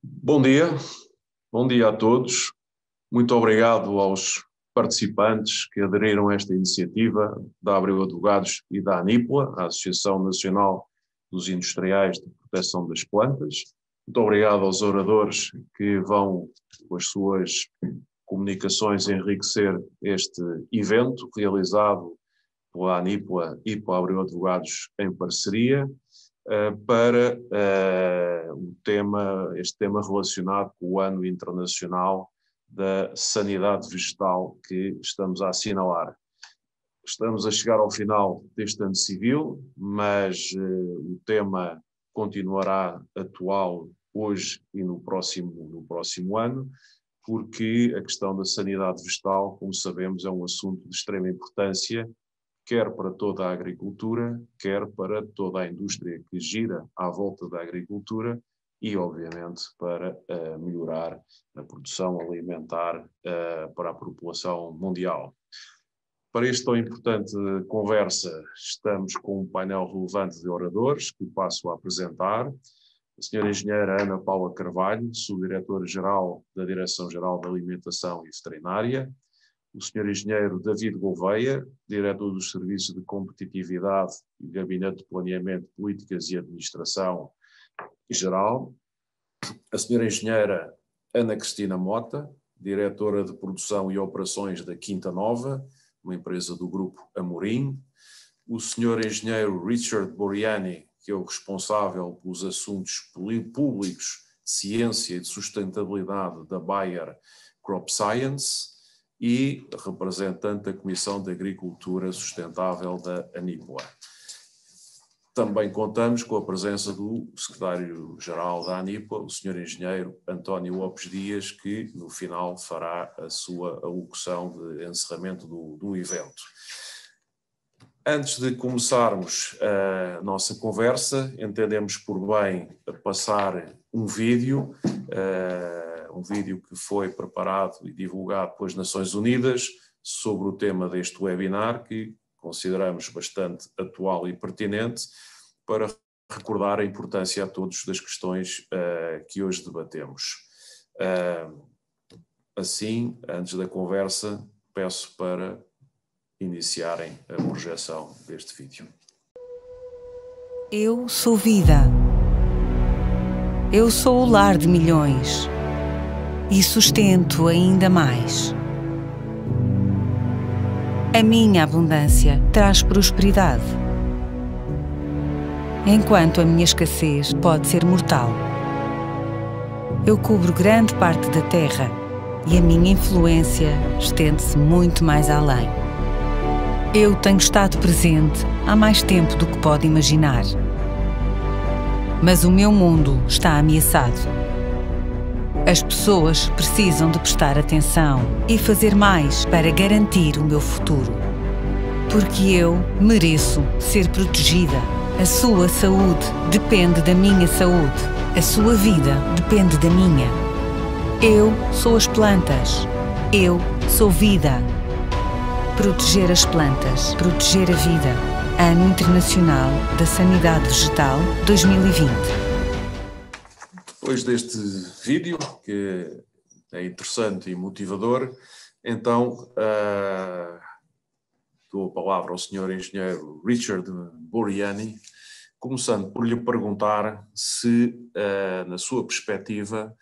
Bom dia a todos. Muito obrigado aos participantes que aderiram a esta iniciativa da Abreu Advogados e da ANIPLA, a Associação Nacional dos Industriais de Proteção das Plantas. Muito obrigado aos oradores que vão, com as suas comunicações, enriquecer este evento realizado pela ANIPLA e pela Abreu Advogados em parceria, para este tema relacionado com o Ano Internacional da Sanidade Vegetal que estamos a assinalar. Estamos a chegar ao final deste ano civil, mas o tema continuará atual hoje e no próximo ano, porque a questão da sanidade vegetal, como sabemos, é um assunto de extrema importância, quer para toda a agricultura, quer para toda a indústria que gira à volta da agricultura e, obviamente, para melhorar a produção alimentar para a população mundial. Para esta tão importante conversa, estamos com um painel relevante de oradores que passo a apresentar. A senhora engenheira Ana Paula Carvalho, subdiretora-geral da Direção-Geral da Alimentação e Veterinária. O senhor engenheiro David Gouveia, diretor dos Serviços de Competitividade e Gabinete de Planeamento, Políticas e Administração Geral. A senhora engenheira Ana Cristina Mota, diretora de Produção e Operações da Quinta Nova, uma empresa do Grupo Amorim. O senhor engenheiro Richard Boriani, que é o responsável pelos assuntos públicos, ciência e de sustentabilidade da Bayer Crop Science, e representante da Comissão de Agricultura Sustentável da ANIPLA. Também contamos com a presença do secretário-geral da ANIPLA, o senhor engenheiro António Lopes Dias, que no final fará a sua alocução de encerramento do evento. Antes de começarmos a nossa conversa, entendemos por bem passar um vídeo que foi preparado e divulgado pelas Nações Unidas sobre o tema deste webinar, que consideramos bastante atual e pertinente, para recordar a importância a todos das questões que hoje debatemos. Assim, antes da conversa, peço para iniciarem a projeção deste vídeo. Eu sou vida. Eu sou o lar de milhões. E sustento ainda mais. A minha abundância traz prosperidade, enquanto a minha escassez pode ser mortal. Eu cubro grande parte da terra e a minha influência estende-se muito mais além. Eu tenho estado presente há mais tempo do que pode imaginar. Mas o meu mundo está ameaçado. As pessoas precisam de prestar atenção e fazer mais para garantir o meu futuro. Porque eu mereço ser protegida. A sua saúde depende da minha saúde. A sua vida depende da minha. Eu sou as plantas. Eu sou vida. Proteger as plantas, proteger a vida. Ano Internacional da Sanidade Vegetal 2020. Depois deste vídeo, que é interessante e motivador, então dou a palavra ao senhor engenheiro Richard Boriani, começando por lhe perguntar se, na sua perspectiva,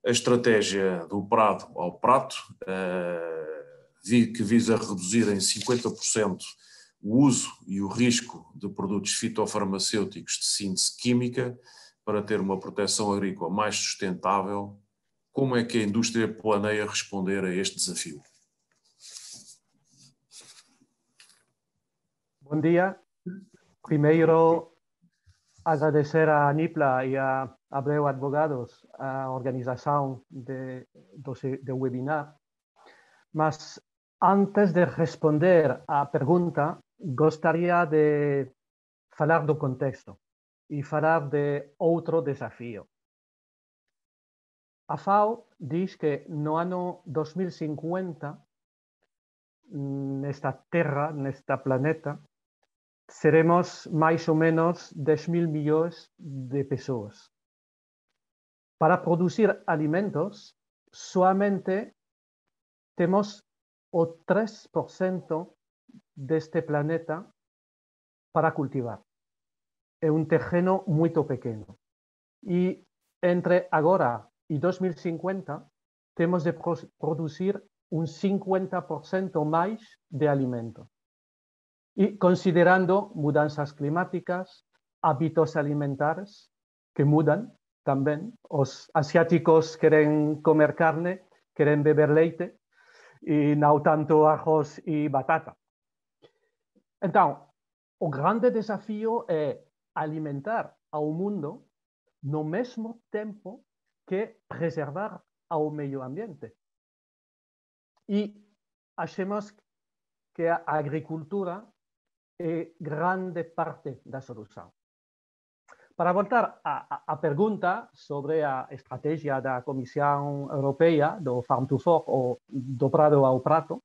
a estratégia do prado ao prato, que visa reduzir em 50% o uso e o risco de produtos fitofarmacêuticos de síntese química, para ter uma proteção agrícola mais sustentável, como é que a indústria planeia responder a este desafio? Bom dia. Primeiro, agradecer à ANIPLA e à Abreu Advogados a organização do webinar. Mas antes de responder à pergunta, gostaria de falar do contexto e falar de outro desafio. A FAO diz que no ano 2050, nesta Terra, nesta planeta, seremos mais ou menos 10.000 milhões de pessoas. para producir alimentos, solamente tenemos o 3% de este planeta para cultivar. É un terreno muito pequeno. E entre agora e 2050, temos de produzir un 50% máis de alimento. E considerando mudanças climáticas, hábitos alimentares que mudan tamén. Os asiáticos queren comer carne, queren beber leite, e não tanto arroz e batata. Então, o grande desafio é alimentar ao mundo no mesmo tempo que preservar ao meio ambiente. E achamos que a agricultura é grande parte da solução. Para voltar à pergunta sobre a estratégia da Comissão Europeia do Farm to Fork, ou do prado ao prato,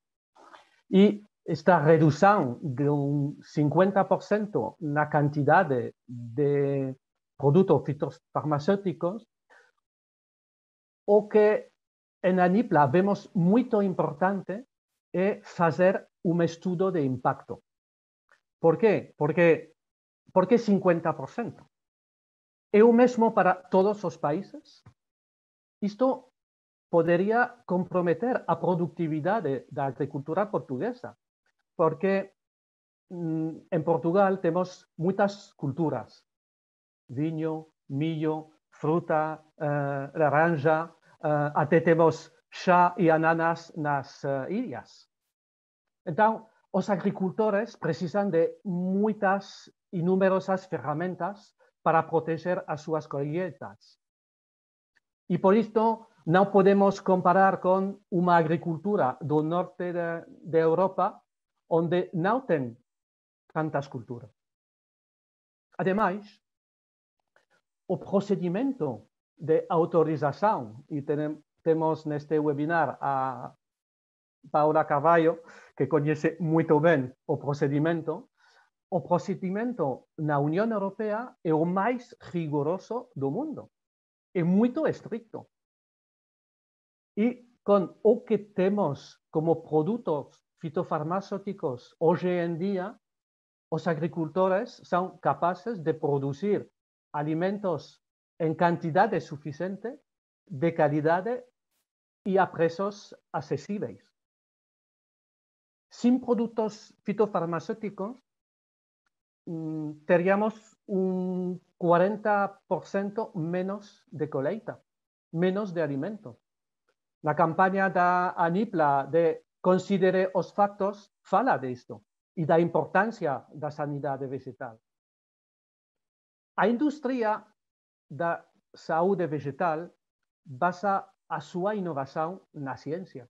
e esta redução de 50% na quantidade de produtos fitofarmacêuticos, o que em Anipla vemos muito importante é fazer um estudo de impacto. Por quê? Porque 50%? É o mesmo para todos os países? Isto poderia comprometer a produtividade da agricultura portuguesa, porque em Portugal temos muitas culturas: vinho, milho, fruta, laranja, até temos chá e ananas nas ilhas. Então, os agricultores precisam de muitas e numerosas ferramentas para proteger as suas colheitas. E por isto, não podemos comparar com uma agricultura do norte da Europa, onde não tem tantas culturas. Ademais, o procedimento de autorização, e temos neste webinar a Paula Carvalho, que conhece muito bem o procedimento na União Europeia é o mais rigoroso do mundo. É muito estricto. E com o que temos como produtos fitofarmacêuticos hoje em dia, os agricultores são capazes de produzir alimentos em quantidade suficiente, de qualidade e a preços acessíveis. Sem produtos fitofarmacêuticos, teríamos un 40% menos de colheita, menos de alimento. Na campanha da Anipla de Considere os Factos fala disto e da importância da sanidade vegetal. A indústria da saúde vegetal basa a sua inovação na ciência.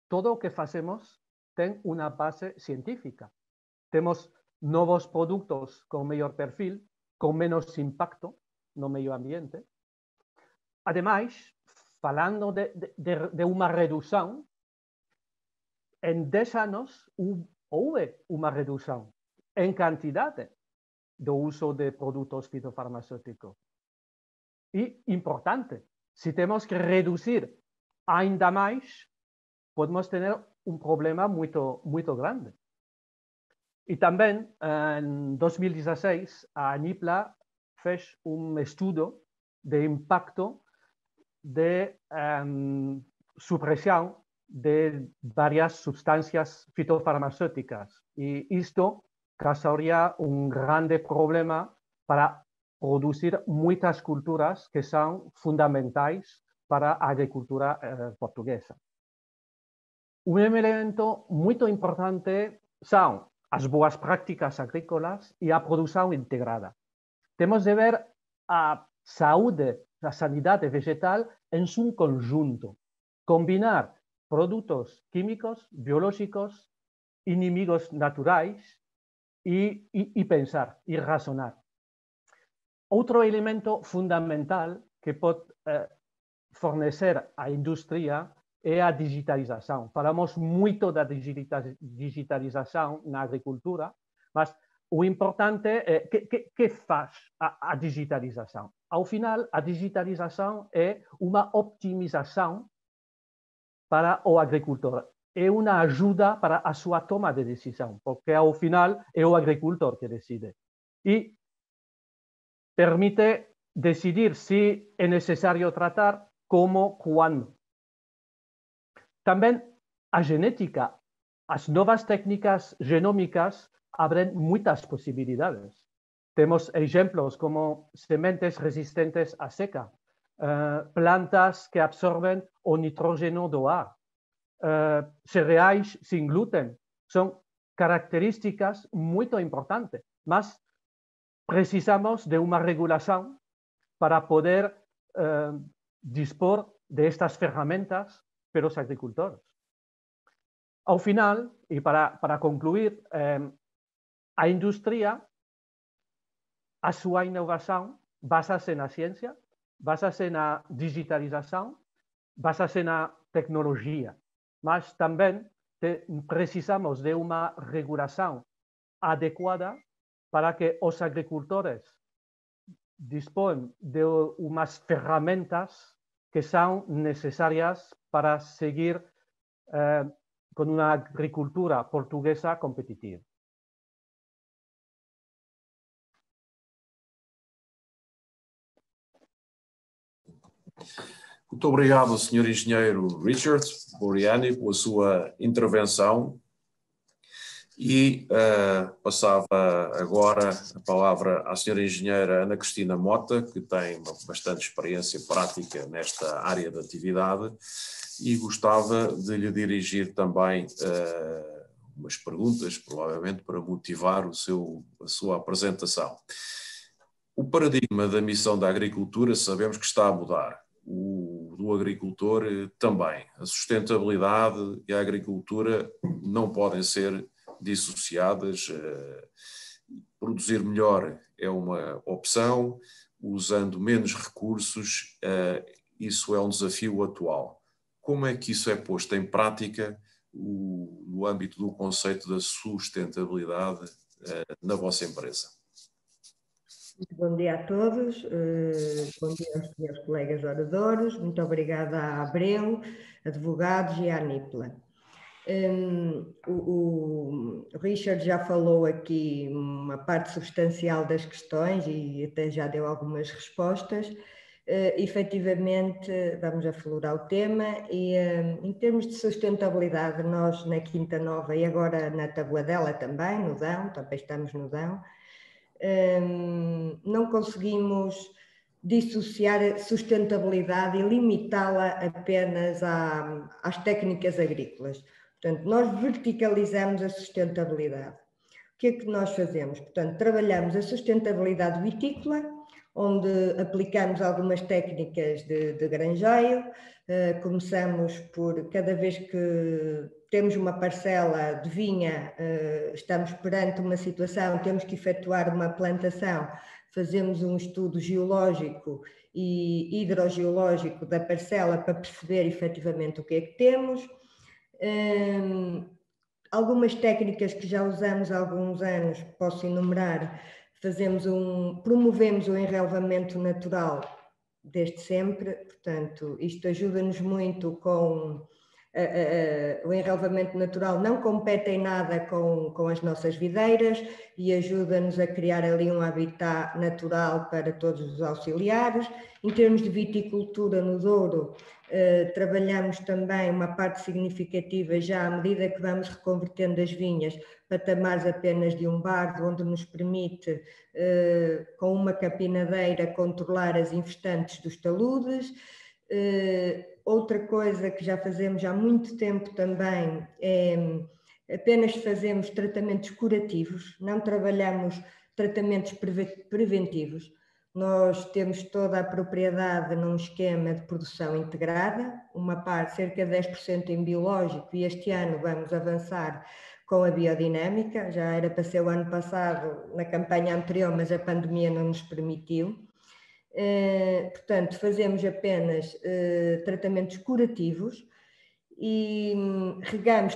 Todo o que fazemos tem uma base científica. Temos novos produtos com melhor perfil, com menos impacto no meio ambiente. Ademais, falando de uma redução, em 10 anos houve uma redução em quantidade do uso de produtos fitofarmacêuticos. E, importante, se temos que reduzir ainda mais, podemos ter um problema muito grande. E também, em 2016, a Anipla fez um estudo de impacto de supressão de várias substâncias fitofarmacêuticas. E isto causaria um grande problema para produzir muitas culturas que são fundamentais para a agricultura portuguesa. Um elemento muito importante são as boas práticas agrícolas e a produção integrada. Temos de ver a saúde, a sanidade vegetal em um conjunto. Combinar produtos químicos, biológicos, inimigos naturais e pensar e razonar. Outro elemento fundamental que pode fornecer a indústria é a digitalização. Falamos muito da digitalização na agricultura, mas o importante é que faz a digitalização. ao final, a digitalização é uma optimização para o agricultor. É uma ajuda para a sua toma de decisão, porque ao final é o agricultor que decide. E permite decidir se é necessário tratar, como, quando. Também a genética, as novas técnicas genômicas abrem muitas possibilidades. Temos exemplos como sementes resistentes à seca, plantas que absorvem o nitrógeno do ar, cereais sem glúten. São características muito importantes, mas precisamos de uma regulação para poder dispor de estas ferramentas para os agricultores. Ao final, e para concluir, a indústria, a sua inovação basa-se na ciência, basa-se na digitalização, basa-se na tecnologia, mas também precisamos de uma regulação adequada para que os agricultores disponham de umas ferramentas que são necessárias para seguir com uma agricultura portuguesa competitiva. Muito obrigado, Sr. Engenheiro Richard Buriani, pela sua intervenção. E passava agora a palavra à Sra. Engenheira Ana Cristina Mota, que tem bastante experiência prática nesta área de atividade, e gostava de lhe dirigir também umas perguntas, provavelmente para motivar a sua apresentação. O paradigma da missão da agricultura sabemos que está a mudar. O do agricultor também. A sustentabilidade e a agricultura não podem ser dissociadas. Produzir melhor é uma opção, usando menos recursos, isso é um desafio atual. Como é que isso é posto em prática no âmbito do conceito da sustentabilidade na vossa empresa? Muito bom dia a todos, bom dia aos meus colegas oradores, muito obrigada à Abreu, advogados e à Nipla. O Richard já falou aqui uma parte substancial das questões e até já deu algumas respostas. Efetivamente, vamos aflorar o tema e em termos de sustentabilidade, nós na Quinta Nova e agora na Tabuadela também, no Dão, também estamos no Dão, não conseguimos dissociar a sustentabilidade e limitá-la apenas às técnicas agrícolas. Portanto, nós verticalizamos a sustentabilidade. O que é que nós fazemos? Portanto, trabalhamos a sustentabilidade vitícola, onde aplicamos algumas técnicas de granjeio. Começamos por, cada vez que temos uma parcela de vinha, estamos perante uma situação, temos que efetuar uma plantação, fazemos um estudo geológico e hidrogeológico da parcela para perceber efetivamente o que é que temos. Algumas técnicas que já usamos há alguns anos, posso enumerar, promovemos o enrelvamento natural desde sempre, portanto, isto ajuda-nos muito com o enrelvamento natural, não compete em nada com as nossas videiras e ajuda-nos a criar ali um habitat natural para todos os auxiliares. Em termos de viticultura no Douro, trabalhamos também uma parte significativa já à medida que vamos reconvertendo as vinhas, patamares apenas de um bardo, onde nos permite, com uma capinadeira, controlar as infestantes dos taludes. Outra coisa que já fazemos há muito tempo também é apenas fazemos tratamentos curativos, não trabalhamos tratamentos preventivos. Nós temos toda a propriedade num esquema de produção integrada, uma parte, cerca de 10% em biológico, e este ano vamos avançar com a biodinâmica. Já era para ser o ano passado, na campanha anterior, mas a pandemia não nos permitiu. Portanto, fazemos apenas tratamentos curativos e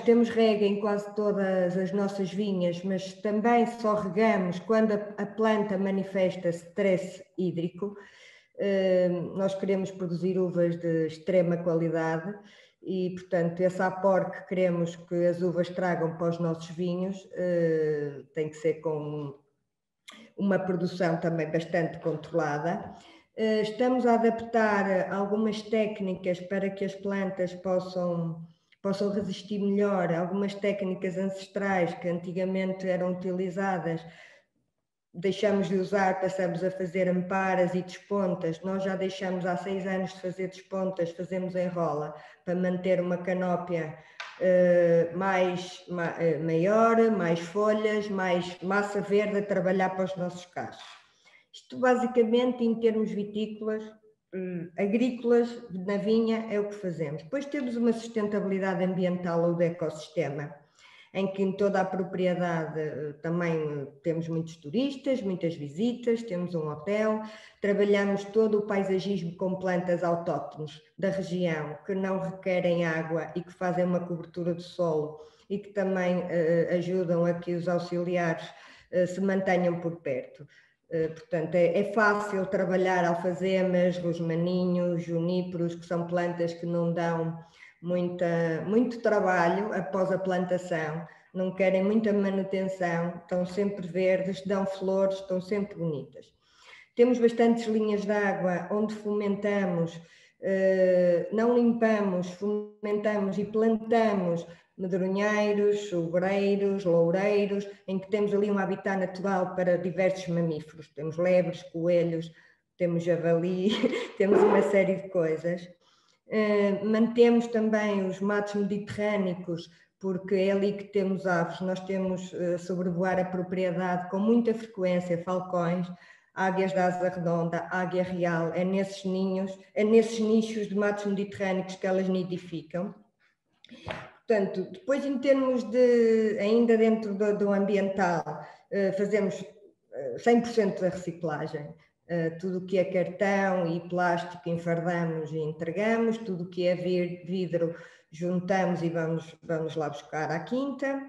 temos rega em quase todas as nossas vinhas, mas também só regamos quando a planta manifesta stress hídrico. Nós queremos produzir uvas de extrema qualidade e, portanto, esse aporte que queremos que as uvas tragam para os nossos vinhos tem que ser com uma produção também bastante controlada. Estamos a adaptar algumas técnicas para que as plantas possam resistir melhor, algumas técnicas ancestrais que antigamente eram utilizadas, deixamos de usar, passamos a fazer amparas e despontas. Nós já deixamos há 6 anos de fazer despontas, fazemos em rola para manter uma canópia maior, mais folhas, mais massa verde a trabalhar para os nossos cachos. Isto basicamente em termos vitícolas, agrícolas, na vinha é o que fazemos. Depois temos uma sustentabilidade ambiental ou de ecossistema, em que em toda a propriedade também temos muitos turistas, muitas visitas, temos um hotel, trabalhamos todo o paisagismo com plantas autóctones da região que não requerem água e que fazem uma cobertura do solo e que também ajudam a que os auxiliares se mantenham por perto. Portanto, é fácil trabalhar alfazemas, rosmaninhos, juníperos, que são plantas que não dão muito trabalho após a plantação, não querem muita manutenção, estão sempre verdes, dão flores, estão sempre bonitas. Temos bastantes linhas de água onde fomentamos, não limpamos, fomentamos e plantamos medronheiros, sobreiros, loureiros, em que temos ali um habitat natural para diversos mamíferos. Temos lebres, coelhos, temos javali, temos uma série de coisas. Mantemos também os matos mediterrâneos, porque é ali que temos aves. Nós temos a sobrevoar a propriedade com muita frequência falcões, águias de asa redonda, águia real. É nesses nichos de matos mediterrâneos que elas nidificam. Portanto, depois em termos de, ainda dentro do ambiental, fazemos 100% da reciclagem. Tudo o que é cartão e plástico enfardamos e entregamos, tudo o que é vidro juntamos e vamos lá buscar à quinta.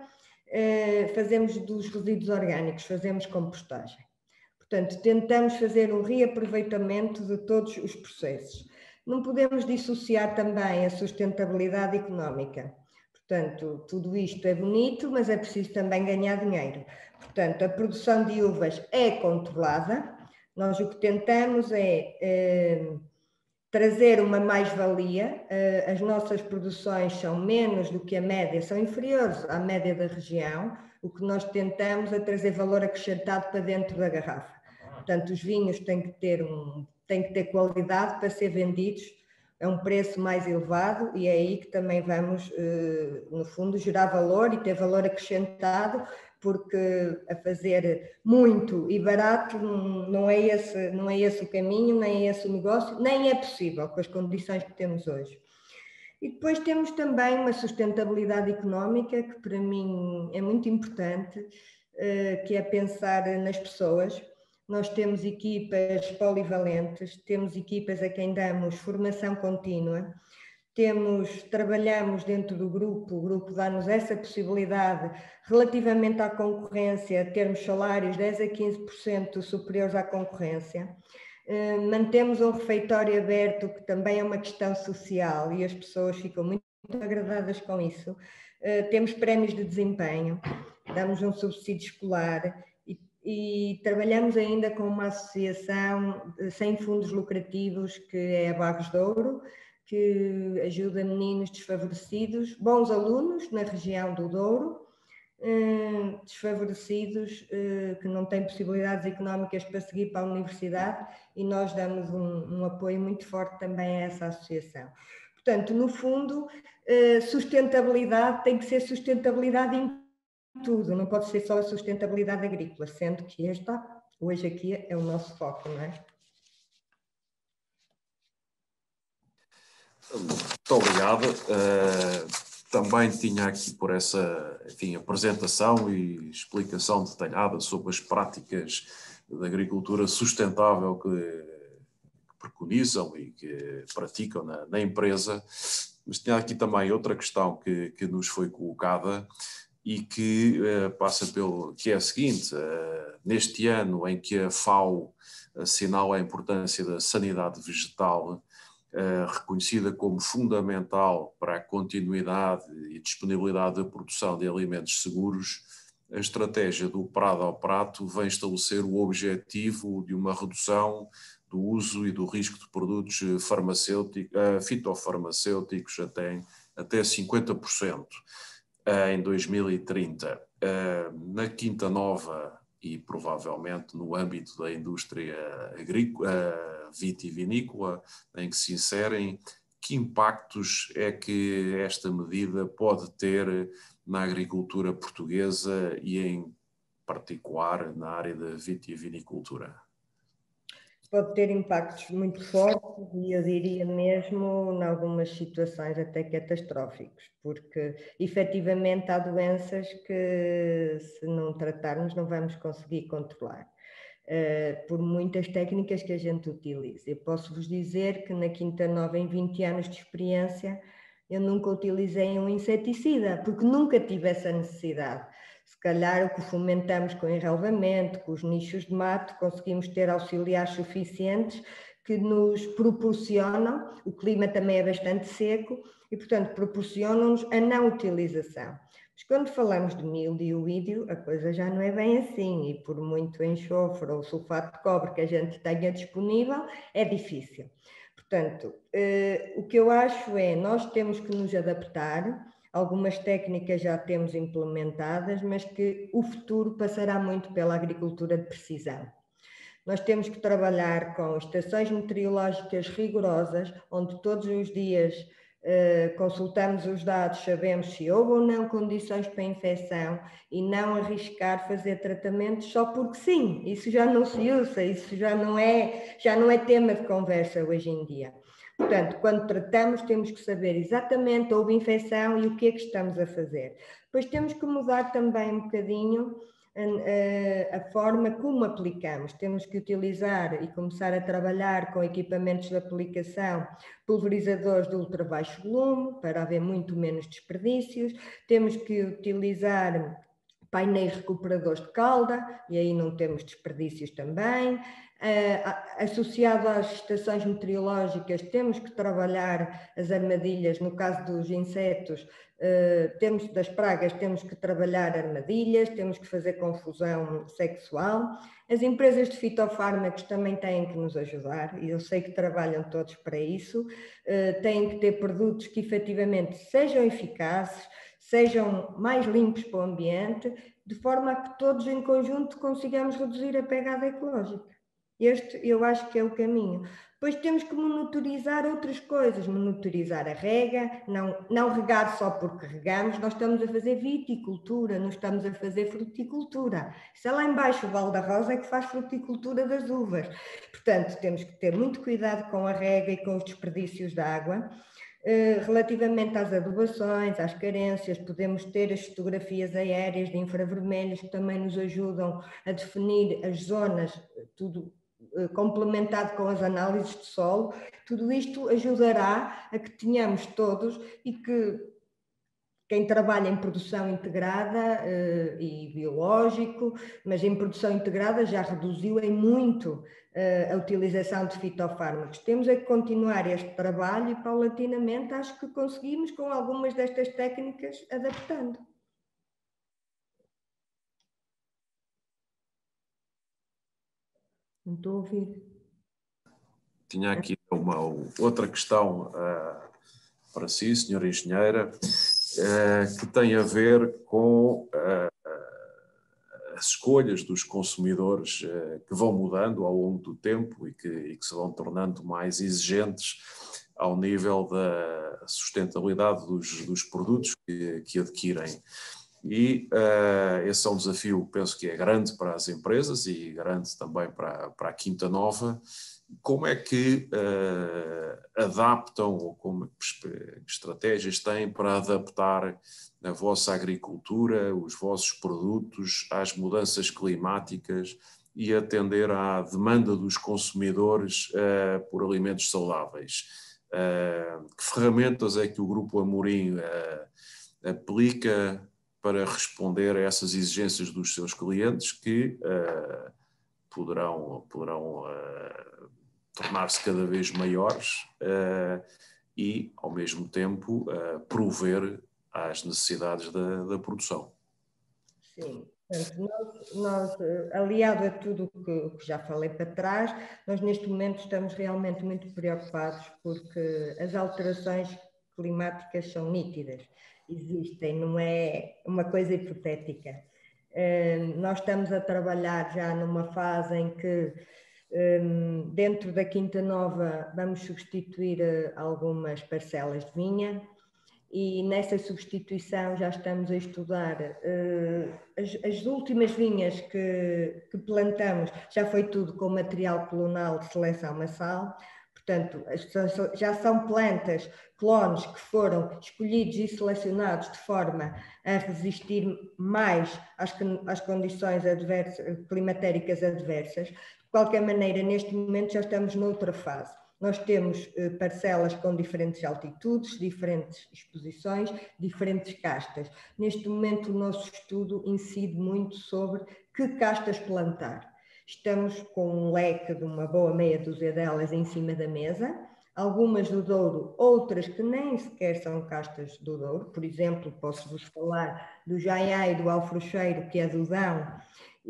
Fazemos dos resíduos orgânicos, fazemos compostagem. Portanto, tentamos fazer um reaproveitamento de todos os processos. Não podemos dissociar também a sustentabilidade económica. Portanto, tudo isto é bonito, mas é preciso também ganhar dinheiro. Portanto, a produção de uvas é controlada. Nós o que tentamos é trazer uma mais-valia. As nossas produções são menos do que a média, são inferiores à média da região. O que nós tentamos é trazer valor acrescentado para dentro da garrafa. Portanto, os vinhos têm que ter qualidade para ser vendidos a um preço mais elevado e é aí que também vamos, no fundo, gerar valor e ter valor acrescentado, porque a fazer muito e barato não é esse o caminho, nem é esse o negócio, nem é possível com as condições que temos hoje. E depois temos também uma sustentabilidade económica que para mim é muito importante, que é pensar nas pessoas. Nós temos equipas polivalentes, temos equipas a quem damos formação contínua, trabalhamos dentro do grupo, o grupo dá-nos essa possibilidade relativamente à concorrência, termos salários 10 a 15% superiores à concorrência. Mantemos um refeitório aberto, que também é uma questão social e as pessoas ficam muito agradadas com isso. Temos prémios de desempenho, damos um subsídio escolar e trabalhamos ainda com uma associação sem fundos lucrativos, que é a Barros de Ouro, que ajuda meninos desfavorecidos, bons alunos na região do Douro, desfavorecidos, que não têm possibilidades económicas para seguir para a universidade, e nós damos um apoio muito forte também a essa associação. Portanto, no fundo, sustentabilidade tem que ser sustentabilidade em tudo, não pode ser só a sustentabilidade agrícola, sendo que hoje aqui é o nosso foco, não é? Muito obrigado. Também tinha aqui por essa, enfim, apresentação e explicação detalhada sobre as práticas da agricultura sustentável que preconizam e que praticam na empresa, mas tinha aqui também outra questão que nos foi colocada, e que passa que é a seguinte: neste ano em que a FAO assinala a importância da sanidade vegetal, reconhecida como fundamental para a continuidade e disponibilidade da produção de alimentos seguros, a estratégia do Prado ao Prato vem estabelecer o objetivo de uma redução do uso e do risco de produtos fitofarmacêuticos até 50% em 2030. Na Quinta Nova e provavelmente no âmbito da indústria vitivinícola em que se inserem, que impactos é que esta medida pode ter na agricultura portuguesa e em particular na área da vitivinicultura? Pode ter impactos muito fortes e eu diria mesmo em algumas situações até catastróficos, porque efetivamente há doenças que se não tratarmos não vamos conseguir controlar. Por muitas técnicas que a gente utiliza. Eu posso vos dizer que na Quinta Nova, em 20 anos de experiência, eu nunca utilizei um inseticida, porque nunca tive essa necessidade. Se calhar o que fomentamos com o enrelvamento, com os nichos de mato, conseguimos ter auxiliares suficientes que nos proporcionam, o clima também é bastante seco, e portanto proporcionam-nos a não utilização. Mas quando falamos de milho e ídio, a coisa já não é bem assim, e por muito enxofre ou sulfato de cobre que a gente tenha disponível, é difícil. Portanto, o que eu acho é, nós temos que nos adaptar, algumas técnicas já temos implementadas, mas que o futuro passará muito pela agricultura de precisão. Nós temos que trabalhar com estações meteorológicas rigorosas, onde todos os dias consultamos os dados, sabemos se houve ou não condições para infecção e não arriscar fazer tratamentos só porque sim. Isso já não se usa, isso já não é tema de conversa hoje em dia. Portanto, quando tratamos temos que saber exatamente houve infecção e o que é que estamos a fazer. Depois temos que mudar também um bocadinho a forma como aplicamos. Temos que utilizar e começar a trabalhar com equipamentos de aplicação, pulverizadores de ultra baixo volume, para haver muito menos desperdícios. Temos que utilizar painéis recuperadores de calda, e aí não temos desperdícios também. Associado às estações meteorológicas, temos que trabalhar as armadilhas, no caso dos insetos, das pragas, temos que trabalhar armadilhas, temos que fazer confusão sexual. As empresas de fitofármacos também têm que nos ajudar, e eu sei que trabalham todos para isso, têm que ter produtos que efetivamente sejam eficazes, sejam mais limpos para o ambiente, de forma a que todos em conjunto consigamos reduzir a pegada ecológica. Este eu acho que é o caminho. Depois temos que monitorizar outras coisas, monitorizar a rega, não regar só porque regamos. Nós estamos a fazer viticultura, não estamos a fazer fruticultura. Isso é lá embaixo, o Val da Rosa é que faz fruticultura das uvas. Portanto, temos que ter muito cuidado com a rega e com os desperdícios de água. Relativamente às adubações, às carências, podemos ter as fotografias aéreas de infravermelhos que também nos ajudam a definir as zonas, tudo complementado com as análises de solo. Tudo isto ajudará a que tenhamos todos, e que quem trabalha em produção integrada e biológico, mas em produção integrada já reduziu em muito a utilização de fitofármacos. Temos é que continuar este trabalho e paulatinamente acho que conseguimos com algumas destas técnicas adaptando. Não estou a ouvir. Tinha aqui uma outra questão para si, senhora engenheira, que tem a ver com as escolhas dos consumidores que vão mudando ao longo do tempo e que se vão tornando mais exigentes ao nível da sustentabilidade dos produtos que adquirem. E esse é um desafio, penso que é grande para as empresas e grande também para a Quinta Nova. Como é que adaptam, ou que estratégias têm para adaptar a vossa agricultura, os vossos produtos às mudanças climáticas e atender à demanda dos consumidores por alimentos saudáveis? Que ferramentas é que o Grupo Amorim aplica para responder a essas exigências dos seus clientes que poderão tornar-se cada vez maiores e, ao mesmo tempo, prover às necessidades da produção. Sim, portanto, nós, aliado a tudo o que já falei para trás, nós neste momento estamos realmente muito preocupados porque as alterações climáticas são nítidas, existem, não é uma coisa hipotética. Nós estamos a trabalhar já numa fase em que dentro da Quinta Nova vamos substituir algumas parcelas de vinha e nessa substituição já estamos a estudar as últimas vinhas que plantamos, já foi tudo com material clonal de seleção massal, portanto já são plantas, clones que foram escolhidos e selecionados de forma a resistir mais às condições climatéricas adversas. De qualquer maneira, neste momento já estamos noutra fase. Nós temos parcelas com diferentes altitudes, diferentes exposições, diferentes castas. Neste momento o nosso estudo incide muito sobre que castas plantar. Estamos com um leque de uma boa meia dúzia delas em cima da mesa, algumas do Douro, outras que nem sequer são castas do Douro. Por exemplo, posso-vos falar do Jaiá e do Alfrocheiro, que é do Dão,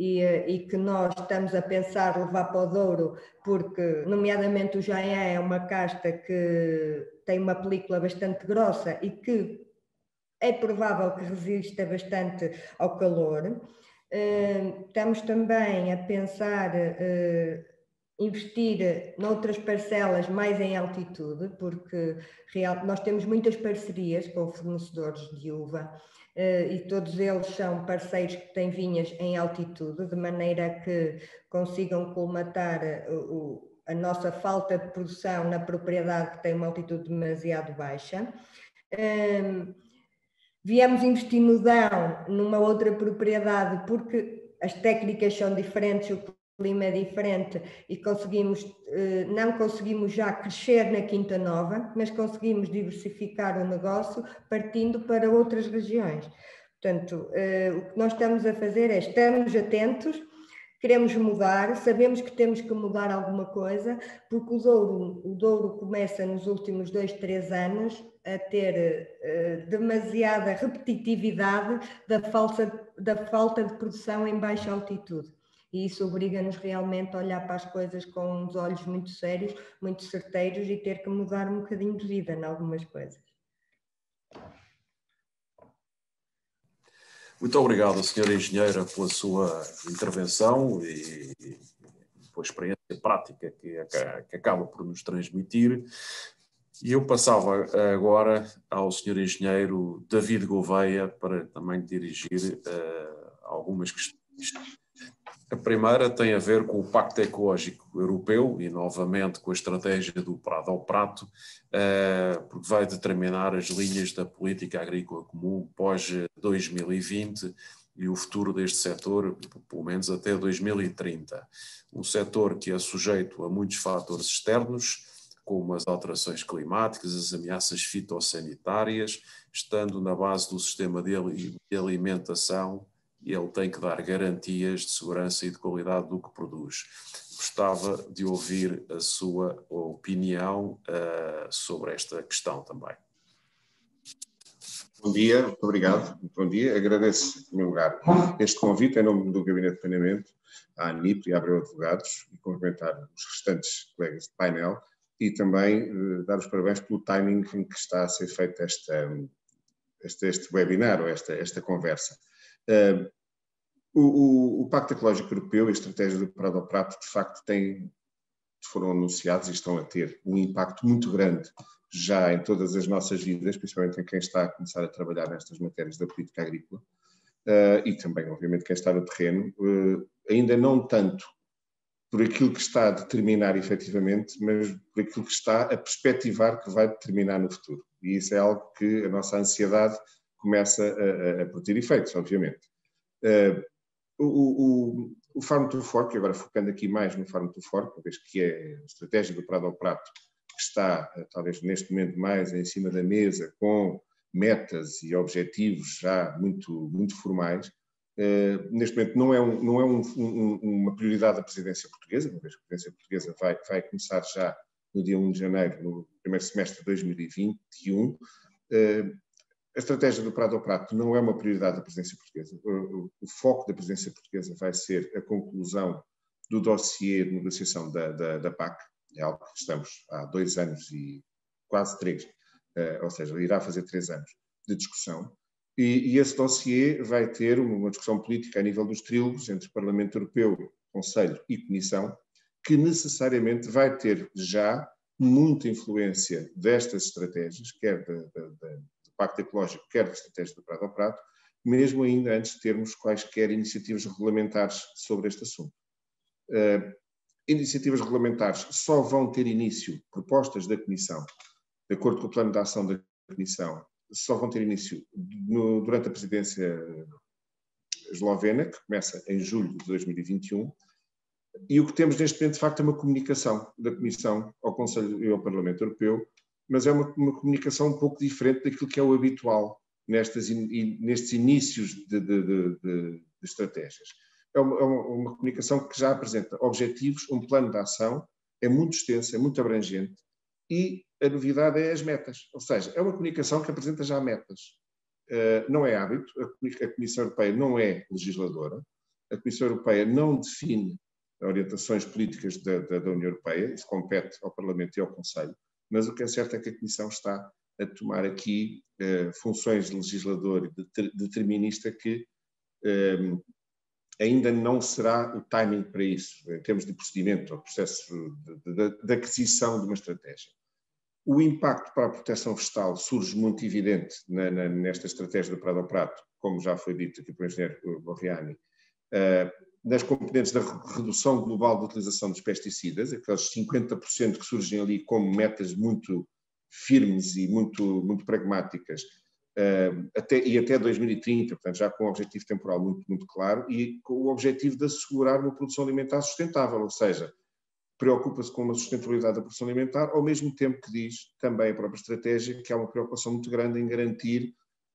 e que nós estamos a pensar levar para o Douro, porque, nomeadamente, o Jaiá é uma casta que tem uma película bastante grossa e que é provável que resista bastante ao calor. Estamos também a pensar investir noutras parcelas mais em altitude, porque nós temos muitas parcerias com fornecedores de uva e todos eles são parceiros que têm vinhas em altitude, de maneira que consigam colmatar a nossa falta de produção na propriedade que tem uma altitude demasiado baixa. Viemos investir no Dão, numa outra propriedade, porque as técnicas são diferentes, o clima é diferente e não conseguimos já crescer na Quinta Nova, mas conseguimos diversificar o negócio partindo para outras regiões. Portanto, o que nós estamos a fazer é, estamos atentos, queremos mudar, sabemos que temos que mudar alguma coisa, porque o Douro começa nos últimos 2, 3 anos a ter demasiada repetitividade da falta de produção em baixa altitude. E isso obriga-nos realmente a olhar para as coisas com uns olhos muito sérios, muito certeiros e ter que mudar um bocadinho de vida em algumas coisas. Muito obrigado, Sra. Engenheira, pela sua intervenção e pela experiência prática que acaba por nos transmitir. E eu passava agora ao Sr. Engenheiro David Gouveia para também dirigir algumas questões. A primeira tem a ver com o Pacto Ecológico Europeu e, novamente, com a estratégia do Prado ao Prato, porque vai determinar as linhas da política agrícola comum pós-2020 e o futuro deste setor, pelo menos até 2030. Um setor que é sujeito a muitos fatores externos, como as alterações climáticas, as ameaças fitossanitárias, estando na base do sistema de alimentação, ele tem que dar garantias de segurança e de qualidade do que produz. Gostava de ouvir a sua opinião sobre esta questão também. Bom dia, muito obrigado. Bom dia, agradeço, em primeiro lugar, este convite em nome do Gabinete de Planeamento, à ANIP e à Abreu Advogados, e cumprimentar os restantes colegas de painel e também dar os parabéns pelo timing em que está a ser feito este webinar, ou esta conversa. O Pacto Ecológico Europeu e a estratégia do Prado ao Prato, de facto, foram anunciados e estão a ter um impacto muito grande já em todas as nossas vidas, principalmente em quem está a começar a trabalhar nestas matérias da política agrícola e também, obviamente, quem está no terreno, ainda não tanto por aquilo que está a determinar efetivamente, mas por aquilo que está a perspectivar que vai determinar no futuro. E isso é algo que a nossa ansiedade começa a produzir efeitos, obviamente. O Farm to Fork, agora focando aqui mais no Farm to Fork, uma vez que é a estratégia do Prado ao Prato, que está talvez neste momento mais em cima da mesa com metas e objetivos já muito formais. Neste momento não é uma prioridade da presidência portuguesa, uma vez que a presidência portuguesa vai começar já no dia 1 de janeiro, no primeiro semestre de 2021. A estratégia do Prato ao Prato não é uma prioridade da presidência portuguesa. O foco da presidência portuguesa vai ser a conclusão do dossiê de negociação da PAC, é algo que estamos há 2 anos e quase 3, ou seja, irá fazer 3 anos de discussão. E esse dossiê vai ter uma discussão política a nível dos trílogos entre Parlamento Europeu, Conselho e Comissão, que necessariamente vai ter já muita influência destas estratégias, quer do Pacto Ecológico, quer da estratégia do Prato ao Prato, mesmo ainda antes de termos quaisquer iniciativas regulamentares sobre este assunto. Iniciativas regulamentares só vão ter início, propostas da Comissão, de acordo com o plano de ação da Comissão, só vão ter início durante a presidência eslovena, que começa em julho de 2021, e o que temos neste momento, de facto, é uma comunicação da Comissão ao Conselho e ao Parlamento Europeu, mas é uma comunicação um pouco diferente daquilo que é o habitual nestes inícios de estratégias. É uma comunicação que já apresenta objetivos, um plano de ação, é muito extenso, é muito abrangente, e a novidade é as metas. Ou seja, é uma comunicação que apresenta já metas. Não é hábito, a Comissão Europeia não é legisladora, a Comissão Europeia não define orientações políticas da União Europeia, isso compete ao Parlamento e ao Conselho, mas o que é certo é que a Comissão está a tomar aqui funções de legislador e determinista que ainda não será o timing para isso, em termos de procedimento, ou processo de aquisição de uma estratégia. O impacto para a proteção vegetal surge muito evidente nesta estratégia do Prato ao Prato, como já foi dito aqui pelo engenheiro Borriani, nas componentes da redução global da utilização dos pesticidas, aqueles 50% que surgem ali como metas muito firmes e muito pragmáticas, até 2030, portanto, já com um objetivo temporal muito claro, e com o objetivo de assegurar uma produção alimentar sustentável, ou seja, preocupa-se com a sustentabilidade da produção alimentar, ao mesmo tempo que diz também a própria estratégia que há uma preocupação muito grande em garantir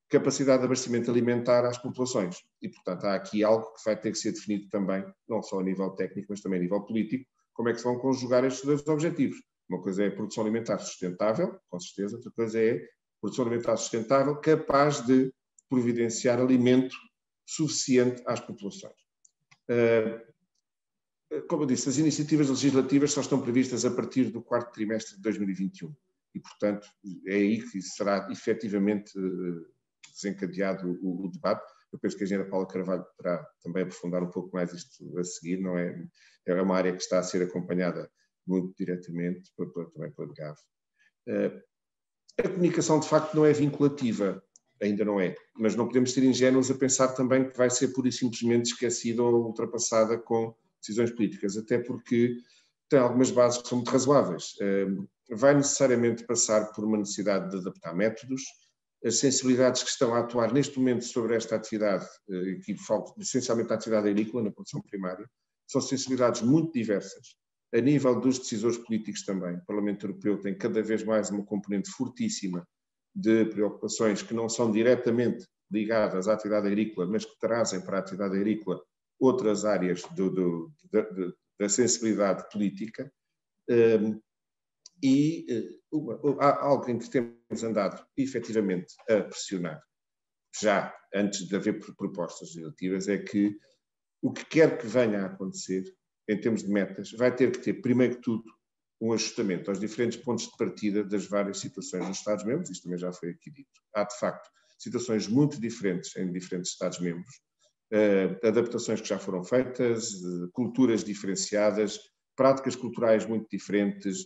capacidade de abastecimento alimentar às populações. E, portanto, há aqui algo que vai ter que ser definido também, não só a nível técnico, mas também a nível político, como é que se vão conjugar estes 2 objetivos. Uma coisa é a produção alimentar sustentável, com certeza, outra coisa é produção alimentar sustentável capaz de providenciar alimento suficiente às populações. Como eu disse, as iniciativas legislativas só estão previstas a partir do 4º trimestre de 2021 e, portanto, é aí que será efetivamente desencadeado o debate. Eu penso que a engenheira Paula Carvalho poderá também aprofundar um pouco mais isto a seguir, não é? É uma área que está a ser acompanhada muito diretamente também pela DGAV. A comunicação, de facto, não é vinculativa, ainda não é, mas não podemos ser ingênuos a pensar também que vai ser pura e simplesmente esquecida ou ultrapassada com decisões políticas, até porque tem algumas bases que são muito razoáveis. Vai necessariamente passar por uma necessidade de adaptar métodos. As sensibilidades que estão a atuar neste momento sobre esta atividade, que falta essencialmente a atividade agrícola na produção primária, são sensibilidades muito diversas. A nível dos decisores políticos também, o Parlamento Europeu tem cada vez mais uma componente fortíssima de preocupações que não são diretamente ligadas à atividade agrícola, mas que trazem para a atividade agrícola outras áreas da sensibilidade política. Algo em que temos andado efetivamente a pressionar, já antes de haver propostas legislativas, é que o que quer que venha a acontecer, em termos de metas, vai ter que ter, primeiro que tudo, um ajustamento aos diferentes pontos de partida das várias situações dos Estados-membros. Isto também já foi aqui dito. Há, de facto, situações muito diferentes em diferentes Estados-membros, adaptações que já foram feitas, culturas diferenciadas, práticas culturais muito diferentes,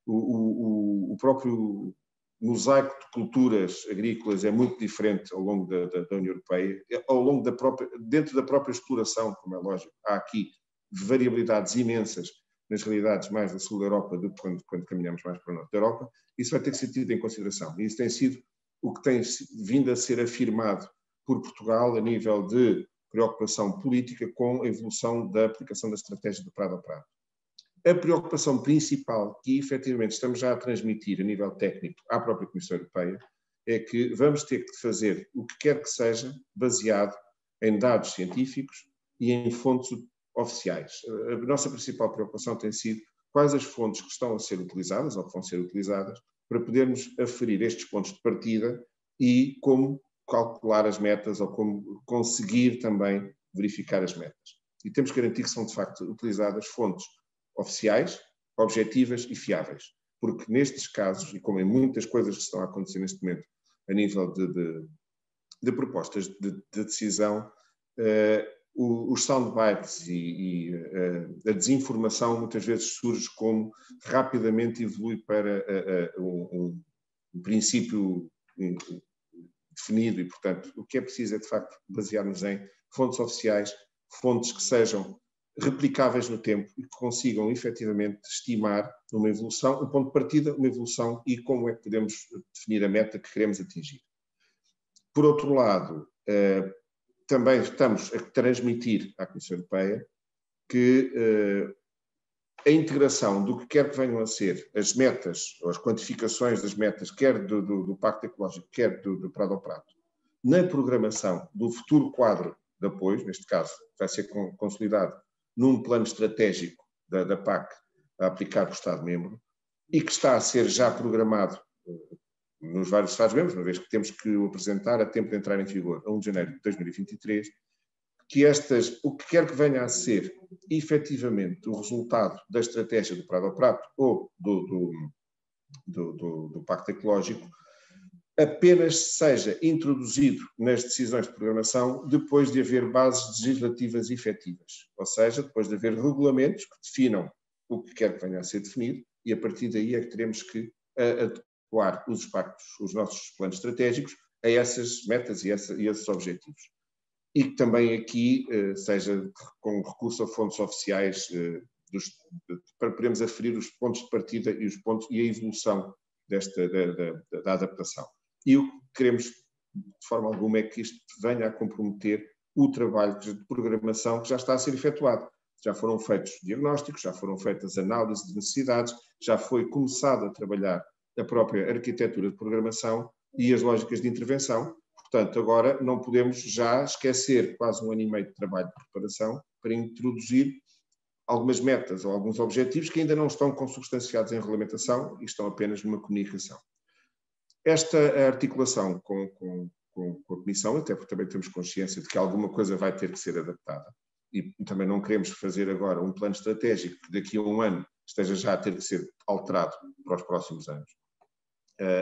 o próprio mosaico de culturas agrícolas é muito diferente ao longo da União Europeia, dentro da própria exploração, como é lógico. Há aqui variabilidades imensas nas realidades mais do sul da Europa do que quando caminhamos mais para o norte da Europa. Isso vai ter que ser tido em consideração. E isso tem sido o que tem vindo a ser afirmado por Portugal a nível de preocupação política com a evolução da aplicação da estratégia do Prato ao Prato. A preocupação principal que efetivamente estamos já a transmitir a nível técnico à própria Comissão Europeia é que vamos ter que fazer o que quer que seja baseado em dados científicos e em fontes oficiais. A nossa principal preocupação tem sido quais as fontes que estão a ser utilizadas ou que vão ser utilizadas para podermos aferir estes pontos de partida e como calcular as metas ou como conseguir também verificar as metas. E temos que garantir que são, de facto, utilizadas fontes oficiais, objetivas e fiáveis. Porque nestes casos, e como em muitas coisas que estão a acontecer neste momento, a nível de propostas de decisão, os soundbites e a desinformação muitas vezes surge como rapidamente evolui para um princípio definido e, portanto, o que é preciso é, de facto, basear-nos em fontes oficiais, fontes que sejam replicáveis no tempo e que consigam efetivamente estimar uma evolução, um ponto de partida, uma evolução e como é que podemos definir a meta que queremos atingir. Por outro lado, também estamos a transmitir à Comissão Europeia que a integração do que quer que venham a ser as metas, ou as quantificações das metas, quer do Pacto Ecológico, quer do Prado ao Prato, na programação do futuro quadro de apoio, neste caso vai ser consolidado num plano estratégico da PAC a aplicar para o Estado-membro e que está a ser já programado nos vários Estados-membros, uma vez que temos que o apresentar a tempo de entrar em vigor a 1 de janeiro de 2023, que o que quer que venha a ser efetivamente o resultado da estratégia do Prado ao Prato ou do Pacto Ecológico, apenas seja introduzido nas decisões de programação depois de haver bases legislativas efetivas, ou seja, depois de haver regulamentos que definam o que quer que venha a ser definido e a partir daí é que teremos que adequar os pactos, os nossos planos estratégicos a essas metas e esses objetivos. E que também aqui seja com recurso a fontes oficiais para podermos aferir os pontos de partida e a evolução da adaptação. E o que queremos, de forma alguma, é que isto venha a comprometer o trabalho de programação que já está a ser efetuado. Já foram feitos diagnósticos, já foram feitas análises de necessidades, já foi começado a trabalhar a própria arquitetura de programação e as lógicas de intervenção. Portanto, agora não podemos já esquecer quase 1 ano e meio de trabalho de preparação para introduzir algumas metas ou alguns objetivos que ainda não estão consubstanciados em regulamentação e estão apenas numa comunicação. Esta articulação com a Comissão, até porque também temos consciência de que alguma coisa vai ter que ser adaptada e também não queremos fazer agora um plano estratégico que daqui a 1 ano esteja já a ter que ser alterado para os próximos anos.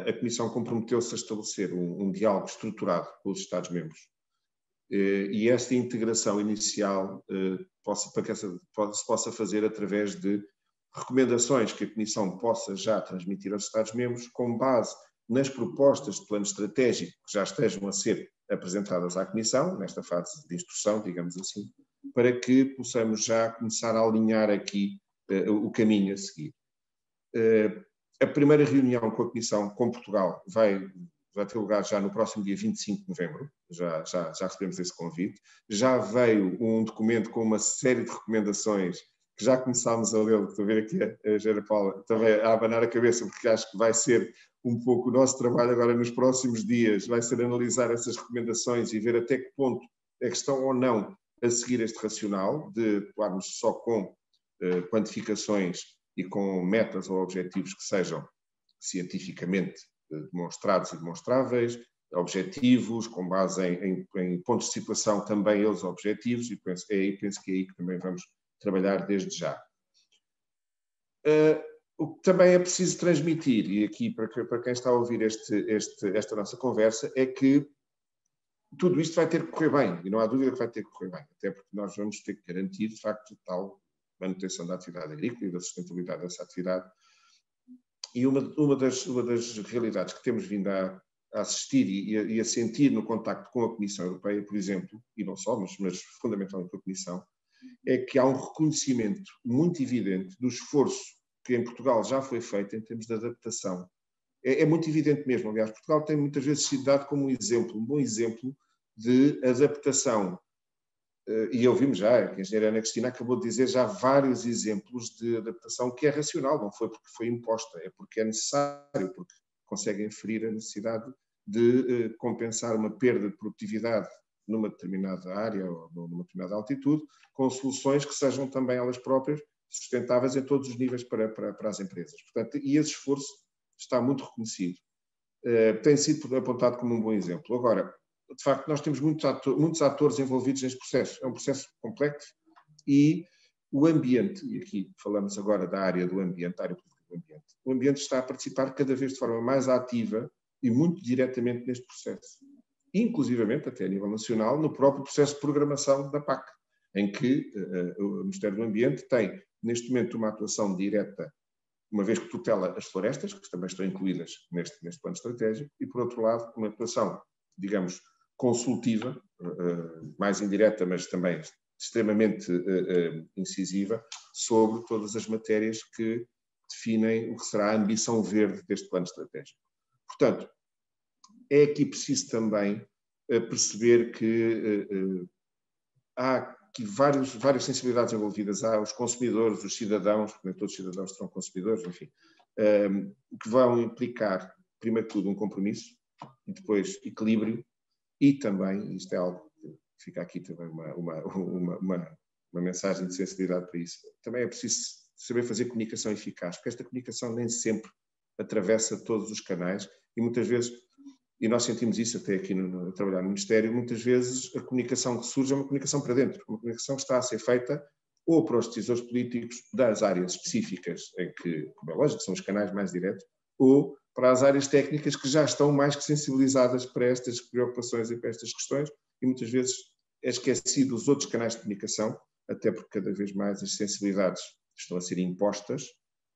A Comissão comprometeu-se a estabelecer um diálogo estruturado com os Estados-membros e esta integração inicial para que se possa fazer através de recomendações que a Comissão possa já transmitir aos Estados-membros com base nas propostas de plano estratégico que já estejam a ser apresentadas à Comissão, nesta fase de instrução, digamos assim, para que possamos já começar a alinhar aqui o caminho a seguir. A primeira reunião com a Comissão com Portugal vai ter lugar já no próximo dia 25 de novembro, já recebemos esse convite. Já veio um documento com uma série de recomendações que já começámos a ler, estou a ver aqui a Gera Paula também a abanar a cabeça, porque acho que vai ser um pouco o nosso trabalho agora nos próximos dias, vai ser analisar essas recomendações e ver até que ponto é que estão ou não a seguir este racional de atuarmos só com quantificações e com metas ou objetivos que sejam cientificamente demonstrados e demonstráveis, objetivos com base em pontos de situação também eles objetivos, e penso que é aí que também vamos trabalhar desde já. O que também é preciso transmitir, e aqui para quem está a ouvir esta nossa conversa, é que tudo isto vai ter que correr bem, e não há dúvida que vai ter que correr bem, até porque nós vamos ter que garantir, de facto, tal manutenção da atividade agrícola e da sustentabilidade dessa atividade. E uma das realidades que temos vindo a assistir e a sentir no contacto com a Comissão Europeia, por exemplo, e não só, mas fundamentalmente com a Comissão, é que há um reconhecimento muito evidente do esforço que em Portugal já foi feito em termos de adaptação. É muito evidente mesmo. Aliás, Portugal tem muitas vezes sido dado como um bom exemplo de adaptação. E ouvimos já, que a engenheira Ana Cristina acabou de dizer já vários exemplos de adaptação que é racional, não foi porque foi imposta, é porque é necessário, porque conseguem aferir a necessidade de compensar uma perda de produtividade numa determinada área ou numa determinada altitude, com soluções que sejam também elas próprias sustentáveis em todos os níveis para as empresas. Portanto, e esse esforço está muito reconhecido. Tem sido apontado como um bom exemplo. Agora, de facto, nós temos muitos atores envolvidos neste processo. É um processo complexo e o ambiente, e aqui falamos agora da área do ambiente, da área política do ambiente, o ambiente está a participar cada vez de forma mais ativa e muito diretamente neste processo. Inclusivamente, até a nível nacional, no próprio processo de programação da PAC, em que o Ministério do Ambiente tem, neste momento, uma atuação direta, uma vez que tutela as florestas, que também estão incluídas neste plano estratégico, e, por outro lado, uma atuação, digamos, consultiva, mais indireta, mas também extremamente incisiva, sobre todas as matérias que definem o que será a ambição verde deste plano estratégico. Portanto, é aqui preciso também perceber que há aqui várias sensibilidades envolvidas. Há os consumidores, os cidadãos, porque nem todos os cidadãos serão consumidores, enfim, que vão implicar, primeiro de tudo, um compromisso e depois equilíbrio e também, isto é algo que fica aqui também uma mensagem de sensibilidade para isso, também é preciso saber fazer comunicação eficaz, porque esta comunicação nem sempre atravessa todos os canais e muitas vezes, e nós sentimos isso até aqui a trabalhar no Ministério, muitas vezes a comunicação que surge é uma comunicação para dentro, uma comunicação que está a ser feita ou para os decisores políticos das áreas específicas em que, como é lógico, são os canais mais diretos, ou para as áreas técnicas que já estão mais que sensibilizadas para estas preocupações e para estas questões, e muitas vezes é esquecido os outros canais de comunicação, até porque cada vez mais as sensibilidades estão a ser impostas.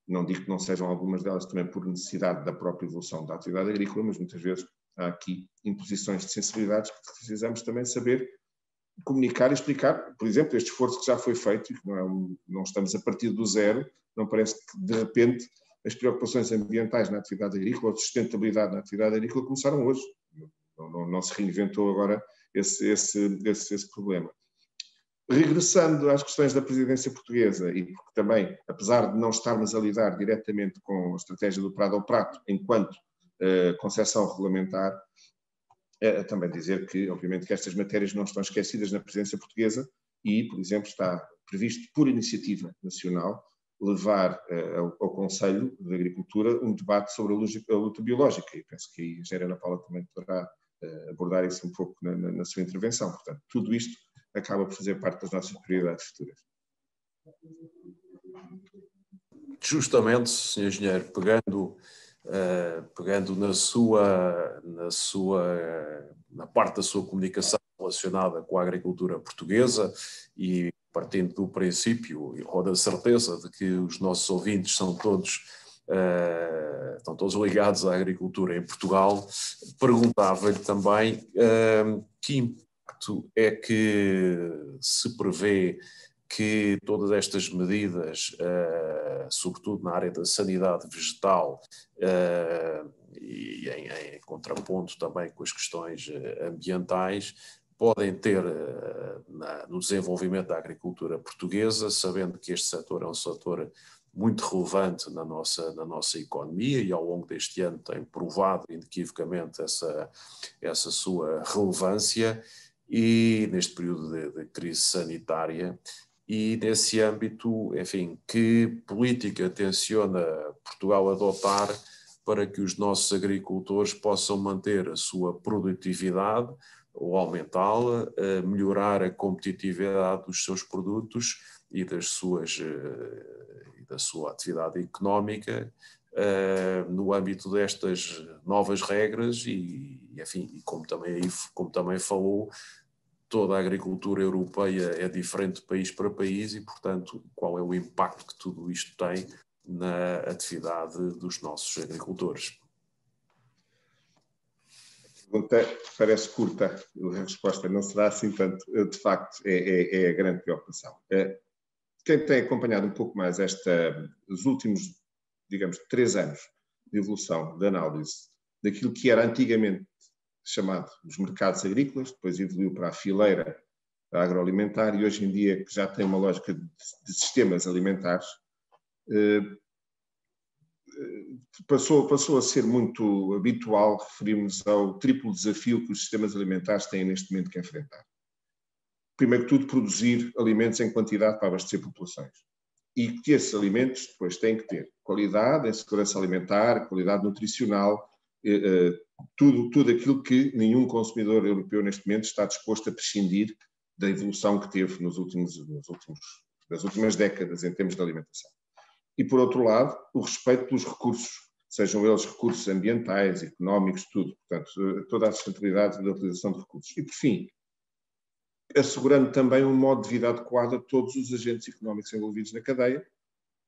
Não digo que não sejam algumas delas também por necessidade da própria evolução da atividade agrícola, mas muitas vezes há aqui imposições de sensibilidades que precisamos também saber comunicar e explicar. Por exemplo, este esforço que já foi feito, e que não estamos a partir do zero, não parece que de repente as preocupações ambientais na atividade agrícola, ou de sustentabilidade na atividade agrícola começaram hoje. Não se reinventou agora esse problema. Regressando às questões da presidência portuguesa, e porque também, apesar de não estarmos a lidar diretamente com a estratégia do Prado ao Prato, enquanto concessão regulamentar, também dizer que, obviamente, que estas matérias não estão esquecidas na presidência portuguesa e, por exemplo, está previsto por iniciativa nacional levar ao Conselho de Agricultura um debate sobre a luta biológica, e penso que a engenheira Ana Paula também poderá abordar isso um pouco na sua intervenção. Portanto, tudo isto acaba por fazer parte das nossas prioridades futuras. Justamente, Sr. Engenheiro, pegando na parte da sua comunicação relacionada com a agricultura portuguesa e partindo do princípio, e roda a certeza de que os nossos ouvintes estão todos ligados à agricultura em Portugal, perguntava-lhe também que impacto é que se prevê que todas estas medidas, sobretudo na área da sanidade vegetal e em contraponto também com as questões ambientais, podem ter no desenvolvimento da agricultura portuguesa, sabendo que este setor é um setor muito relevante na nossa economia e ao longo deste ano tem provado inequivocamente essa sua relevância e neste período de crise sanitária. E nesse âmbito, enfim, que política tenciona Portugal adotar para que os nossos agricultores possam manter a sua produtividade ou aumentá-la, melhorar a competitividade dos seus produtos e da sua atividade económica no âmbito destas novas regras enfim, como também falou, toda a agricultura europeia é diferente de país para país e, portanto, qual é o impacto que tudo isto tem na atividade dos nossos agricultores? A pergunta parece curta, a resposta não será assim tanto. De facto, é a grande preocupação. Quem tem acompanhado um pouco mais os últimos, digamos, 3 anos de evolução, de análise daquilo que era antigamente chamado os mercados agrícolas, depois evoluiu para a fileira agroalimentar e hoje em dia que já tem uma lógica de sistemas alimentares, passou a ser muito habitual referirmos ao triplo desafio que os sistemas alimentares têm neste momento que enfrentar. Primeiro que tudo, produzir alimentos em quantidade para abastecer populações. E que esses alimentos depois têm que ter qualidade, em segurança alimentar, qualidade nutricional, tudo aquilo que nenhum consumidor europeu neste momento está disposto a prescindir da evolução que teve nas últimas décadas em termos de alimentação. E, por outro lado, o respeito pelos recursos, sejam eles recursos ambientais, económicos, tudo. Portanto, toda a sustentabilidade da utilização de recursos. E, por fim, assegurando também um modo de vida adequado a todos os agentes económicos envolvidos na cadeia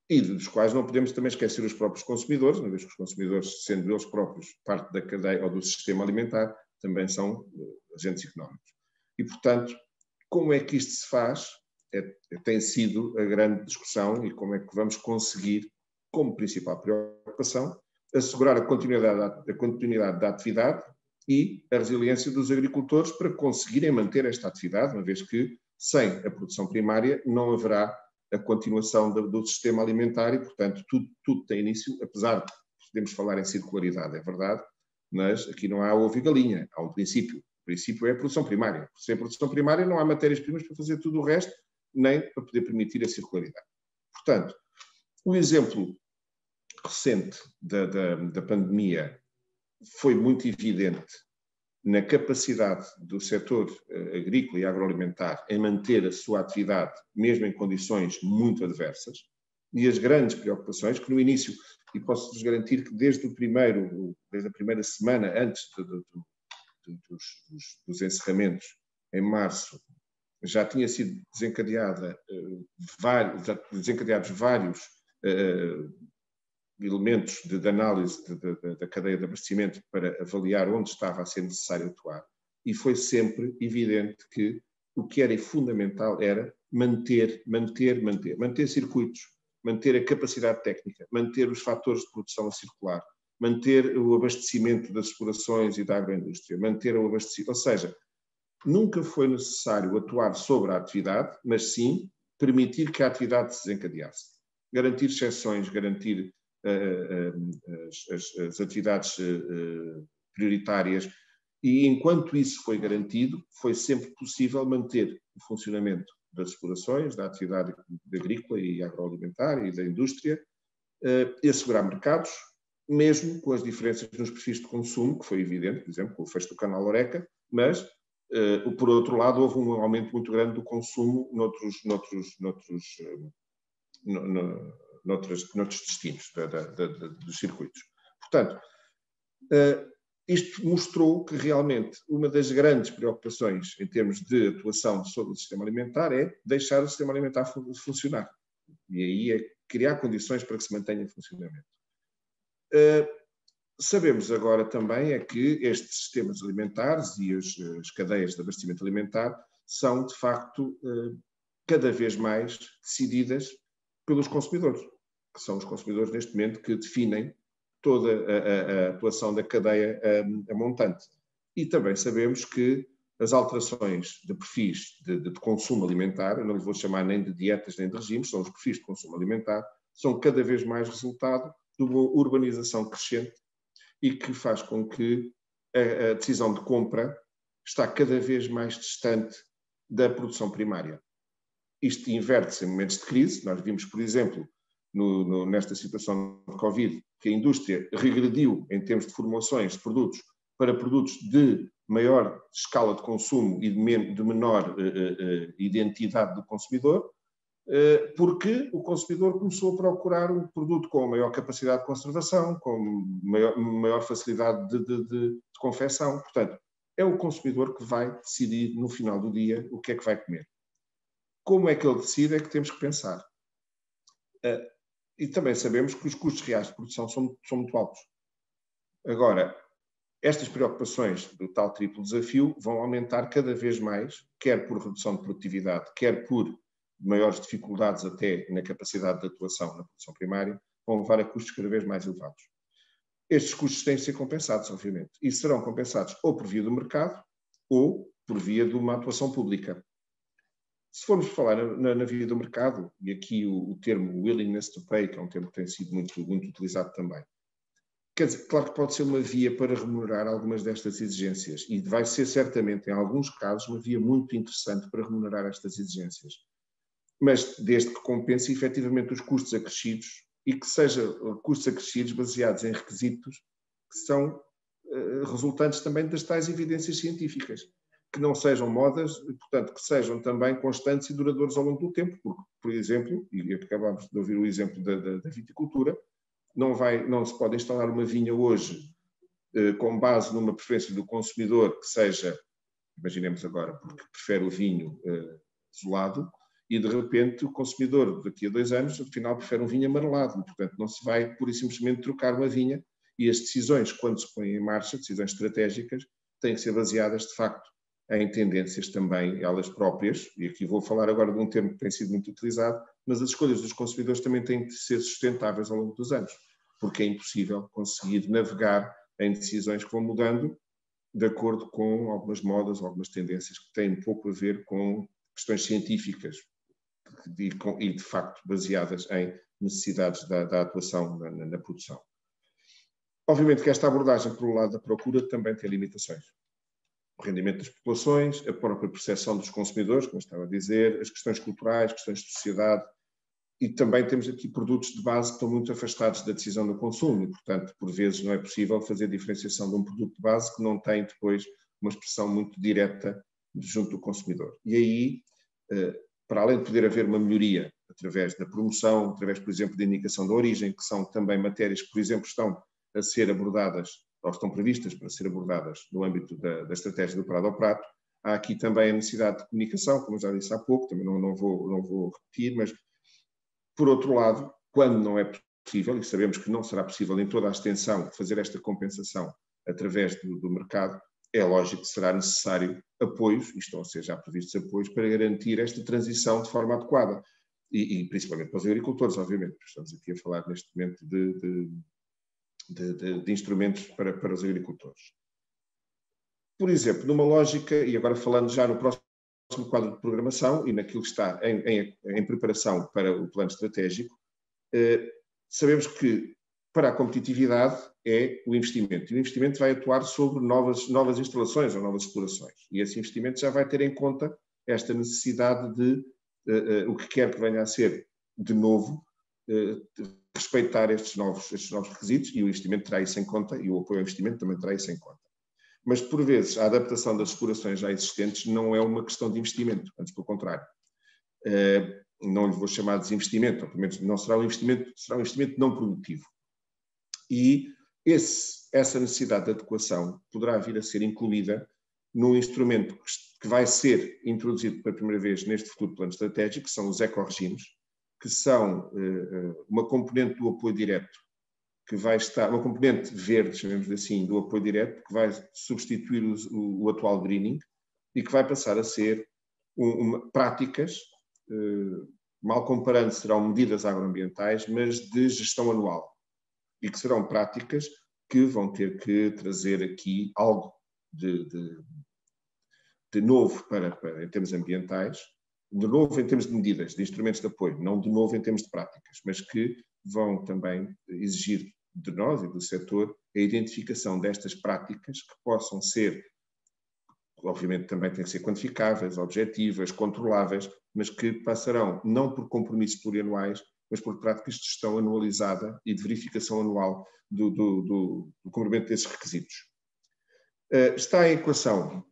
e dos quais não podemos também esquecer os próprios consumidores, uma vez que os consumidores, sendo eles próprios parte da cadeia ou do sistema alimentar, também são agentes económicos. E, portanto, como é que isto se faz? Tem sido a grande discussão e como é que vamos conseguir, como principal preocupação, assegurar a continuidade da atividade e a resiliência dos agricultores para conseguirem manter esta atividade, uma vez que, sem a produção primária, não haverá a continuação do sistema alimentar e, portanto, tudo tem início, apesar de podemos falar em circularidade, é verdade, mas aqui não há ovo e galinha, há um princípio. O princípio é a produção primária. Sem a produção primária não há matérias-primas para fazer tudo o resto, nem para poder permitir a circularidade. Portanto, o exemplo recente da pandemia foi muito evidente na capacidade do setor agrícola e agroalimentar em manter a sua atividade, mesmo em condições muito adversas, e as grandes preocupações que no início, e posso-vos garantir que desde a primeira semana antes dos encerramentos, em março, já tinha sido desencadeados vários elementos de análise da cadeia de abastecimento para avaliar onde estava a ser necessário atuar. E foi sempre evidente que o que era fundamental era manter circuitos, manter a capacidade técnica, manter os fatores de produção a circular, manter o abastecimento das explorações e da agroindústria, manter o abastecimento, ou seja, nunca foi necessário atuar sobre a atividade, mas sim permitir que a atividade se desencadeasse. Garantir exceções, garantir as atividades prioritárias e, enquanto isso foi garantido, foi sempre possível manter o funcionamento das explorações, da atividade agrícola e agroalimentar e da indústria e assegurar mercados, mesmo com as diferenças nos perfis de consumo, que foi evidente, por exemplo, com o fecho do canal Horeca, mas por outro lado, houve um aumento muito grande do consumo noutros destinos dos circuitos. Portanto, isto mostrou que realmente uma das grandes preocupações em termos de atuação sobre o sistema alimentar é deixar o sistema alimentar funcionar. E aí é criar condições para que se mantenha em funcionamento. Sabemos agora também é que estes sistemas alimentares e as cadeias de abastecimento alimentar são, de facto, cada vez mais decididas pelos consumidores, que são os consumidores neste momento que definem toda a atuação da cadeia a montante. E também sabemos que as alterações de perfis de consumo alimentar, eu não lhe vou chamar nem de dietas nem de regimes, são os perfis de consumo alimentar, são cada vez mais resultado de uma urbanização crescente e que faz com que a decisão de compra está cada vez mais distante da produção primária. Isto inverte-se em momentos de crise. Nós vimos, por exemplo, nesta situação de Covid, que a indústria regrediu em termos de formulações de produtos para produtos de maior escala de consumo e de menor identidade do consumidor, porque o consumidor começou a procurar um produto com maior capacidade de conservação, com maior facilidade de confecção. Portanto, é o consumidor que vai decidir no final do dia o que é que vai comer. Como é que ele decide é que temos que pensar. E também sabemos que os custos reais de produção são muito altos. Agora, estas preocupações do tal triplo desafio vão aumentar cada vez mais, quer por redução de produtividade, quer por maiores dificuldades até na capacidade de atuação na produção primária, vão levar a custos cada vez mais elevados. Estes custos têm de ser compensados, obviamente, e serão compensados ou por via do mercado ou por via de uma atuação pública. Se formos falar na via do mercado, e aqui o termo willingness to pay, que é um termo que tem sido muito utilizado também, quer dizer, claro que pode ser uma via para remunerar algumas destas exigências, e vai ser certamente, em alguns casos, uma via muito interessante para remunerar estas exigências. Mas desde que compense efetivamente os custos acrescidos, e que sejam custos acrescidos baseados em requisitos que são resultantes também das tais evidências científicas, que não sejam modas, e, portanto, que sejam também constantes e duradouros ao longo do tempo, porque, por exemplo, e acabámos de ouvir o exemplo da viticultura, não se pode instalar uma vinha hoje com base numa preferência do consumidor que seja, imaginemos agora, porque prefere o vinho isolado, e de repente o consumidor daqui a 2 anos, afinal, prefere um vinho amarelado, e, portanto, não se vai pura e simplesmente trocar uma vinha, e as decisões, quando se põem em marcha, decisões estratégicas, têm que ser baseadas, de facto, em tendências também, elas próprias, e aqui vou falar agora de um termo que tem sido muito utilizado, mas as escolhas dos consumidores também têm de ser sustentáveis ao longo dos anos, porque é impossível conseguir navegar em decisões que vão mudando de acordo com algumas modas, algumas tendências que têm pouco a ver com questões científicas e de facto baseadas em necessidades da atuação na produção. Obviamente que esta abordagem, por um lado da procura, também tem limitações. O rendimento das populações, a própria percepção dos consumidores, como eu estava a dizer, as questões culturais, questões de sociedade, e também temos aqui produtos de base que estão muito afastados da decisão do consumo, e, portanto, por vezes não é possível fazer diferenciação de um produto de base que não tem depois uma expressão muito direta junto do consumidor. E aí, para além de poder haver uma melhoria através da promoção, através, por exemplo, da indicação da origem, que são também matérias que, por exemplo, estão a ser abordadas, ou estão previstas para ser abordadas no âmbito da estratégia do Prado ao Prato, há aqui também a necessidade de comunicação, como eu já disse há pouco, também não vou repetir, mas, por outro lado, quando não é possível, e sabemos que não será possível em toda a extensão fazer esta compensação através do mercado, é lógico que será necessário apoios, e estão a ser já previstos apoios, para garantir esta transição de forma adequada, e principalmente para os agricultores, obviamente, porque estamos aqui a falar neste momento de instrumentos para os agricultores. Por exemplo, numa lógica, e agora falando já no próximo quadro de programação e naquilo que está em preparação para o plano estratégico, sabemos que para a competitividade é o investimento. E o investimento vai atuar sobre novas instalações ou novas explorações. E esse investimento já vai ter em conta esta necessidade de o que quer que venha a ser, de novo, respeitar estes novos requisitos, e o investimento terá isso em conta, e o apoio ao investimento também terá isso em conta. Mas, por vezes, a adaptação das explorações já existentes não é uma questão de investimento, antes pelo contrário. Não lhe vou chamar de desinvestimento, ou pelo menos não será um investimento não produtivo. E essa necessidade de adequação poderá vir a ser incluída num instrumento que vai ser introduzido pela primeira vez neste futuro plano estratégico, que são os ecorregimes, que são uma componente do apoio direto, que vai estar, uma componente verde, chamemos assim, do apoio direto, que vai substituir o atual greening e que vai passar a ser práticas, mal comparando, serão medidas agroambientais, mas de gestão anual, e que serão práticas que vão ter que trazer aqui algo de novo em termos ambientais, de novo em termos de medidas, de instrumentos de apoio, não de novo em termos de práticas, mas que vão também exigir de nós e do setor a identificação destas práticas que possam ser, obviamente também têm que ser quantificáveis, objetivas, controláveis, mas que passarão não por compromissos plurianuais, mas por práticas de gestão anualizada e de verificação anual do cumprimento desses requisitos. Está em equação,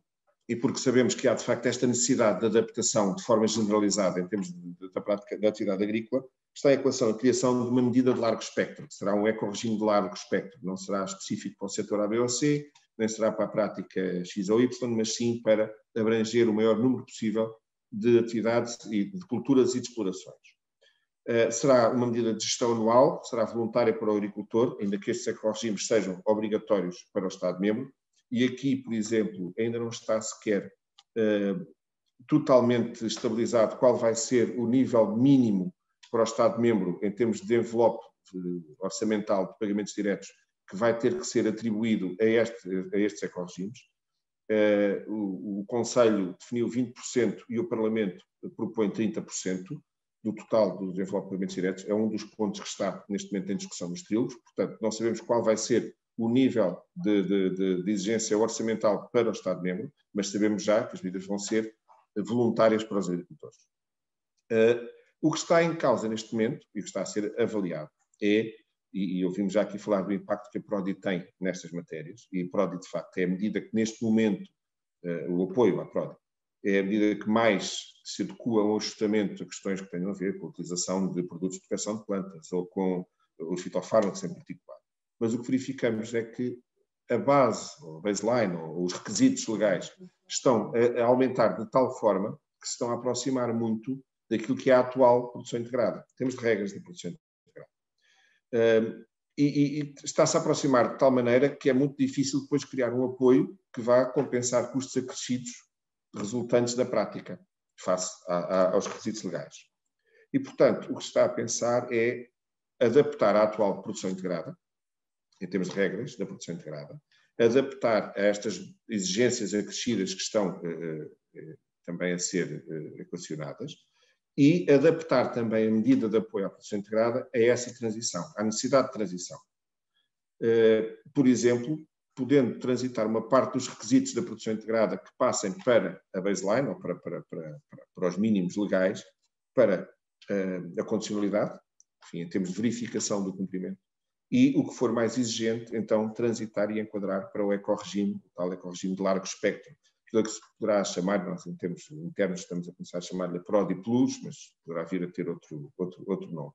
e porque sabemos que há de facto esta necessidade de adaptação de forma generalizada em termos da prática da atividade agrícola, está em equação a criação de uma medida de largo espectro, que será um ecorregime de largo espectro, não será específico para o setor A, B ou C, nem será para a prática X ou Y, mas sim para abranger o maior número possível de atividades e de culturas e de explorações. Será uma medida de gestão anual, será voluntária para o agricultor, ainda que estes ecorregimes sejam obrigatórios para o Estado-membro, e aqui, por exemplo, ainda não está sequer totalmente estabilizado qual vai ser o nível mínimo para o Estado-membro em termos de envelope orçamental de pagamentos diretos que vai ter que ser atribuído a estes ecorregimes. o Conselho definiu 20% e o Parlamento propõe 30% do total dos envelopamentos diretos. É um dos pontos que está neste momento em discussão nos trílogos. Portanto, não sabemos qual vai ser o nível de exigência orçamental para o Estado-membro, mas sabemos já que as medidas vão ser voluntárias para os agricultores. O que está em causa neste momento e o que está a ser avaliado é, e ouvimos já aqui falar do impacto que a Prodi tem nestas matérias, e a Prodi, de facto, é a medida que neste momento, o apoio à Prodi, é a medida que mais se adequa ao ajustamento a questões que tenham a ver com a utilização de produtos de proteção de plantas ou com os fitofármacos em particular. Mas o que verificamos é que a base, ou a baseline, ou os requisitos legais estão a aumentar de tal forma que se estão a aproximar muito daquilo que é a atual produção integrada. Temos regras de produção integrada. E está-se a aproximar de tal maneira que é muito difícil depois criar um apoio que vá compensar custos acrescidos resultantes da prática, face aos requisitos legais. E, portanto, o que se está a pensar é adaptar a atual produção integrada, em termos de regras da produção integrada, adaptar a estas exigências acrescidas que estão também a ser equacionadas e adaptar também a medida de apoio à produção integrada a essa transição, à necessidade de transição. Por exemplo, podendo transitar uma parte dos requisitos da produção integrada que passem para a baseline, ou para os mínimos legais, para a condicionalidade, enfim, em termos de verificação do cumprimento, e o que for mais exigente, então, transitar e enquadrar para o ecorregime, o tal ecorregime de largo espectro, aquilo que se poderá chamar, nós em termos internos estamos a começar a chamar-lhe Prodi Plus, mas poderá vir a ter outro nome.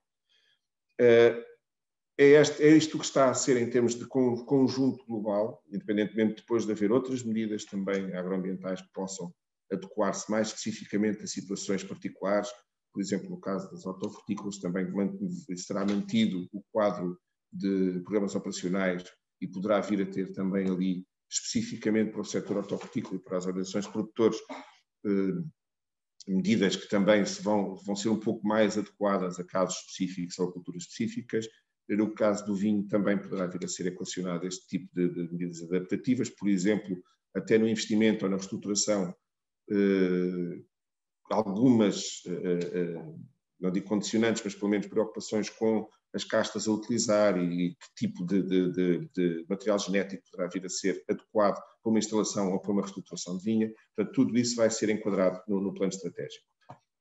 É isto que está a ser em termos de conjunto global, independentemente depois de haver outras medidas também agroambientais que possam adequar-se mais especificamente a situações particulares. Por exemplo, no caso das hortofrutícolas também será mantido o quadro de programas operacionais e poderá vir a ter também ali, especificamente para o setor hortofrutícola e para as organizações de produtores, medidas que também vão ser um pouco mais adequadas a casos específicos ou culturas específicas. No caso do vinho também poderá vir a ser equacionado este tipo de medidas adaptativas, por exemplo, até no investimento ou na reestruturação, algumas, não digo condicionantes, mas pelo menos preocupações com as castas a utilizar e que tipo de material genético poderá vir a ser adequado para uma instalação ou para uma reestruturação de vinha. Portanto, tudo isso vai ser enquadrado no plano estratégico.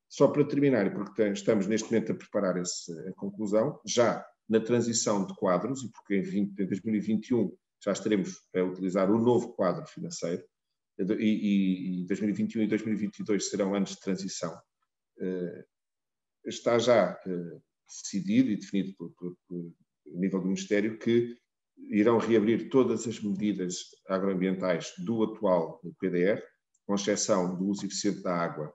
Só para terminar, porque estamos neste momento a preparar a conclusão, já na transição de quadros, e porque em 2021 já estaremos a utilizar o novo quadro financeiro, e 2021 e 2022 serão anos de transição, está já decidido e definido por nível do Ministério que irão reabrir todas as medidas agroambientais do atual PDR, com exceção do uso eficiente da água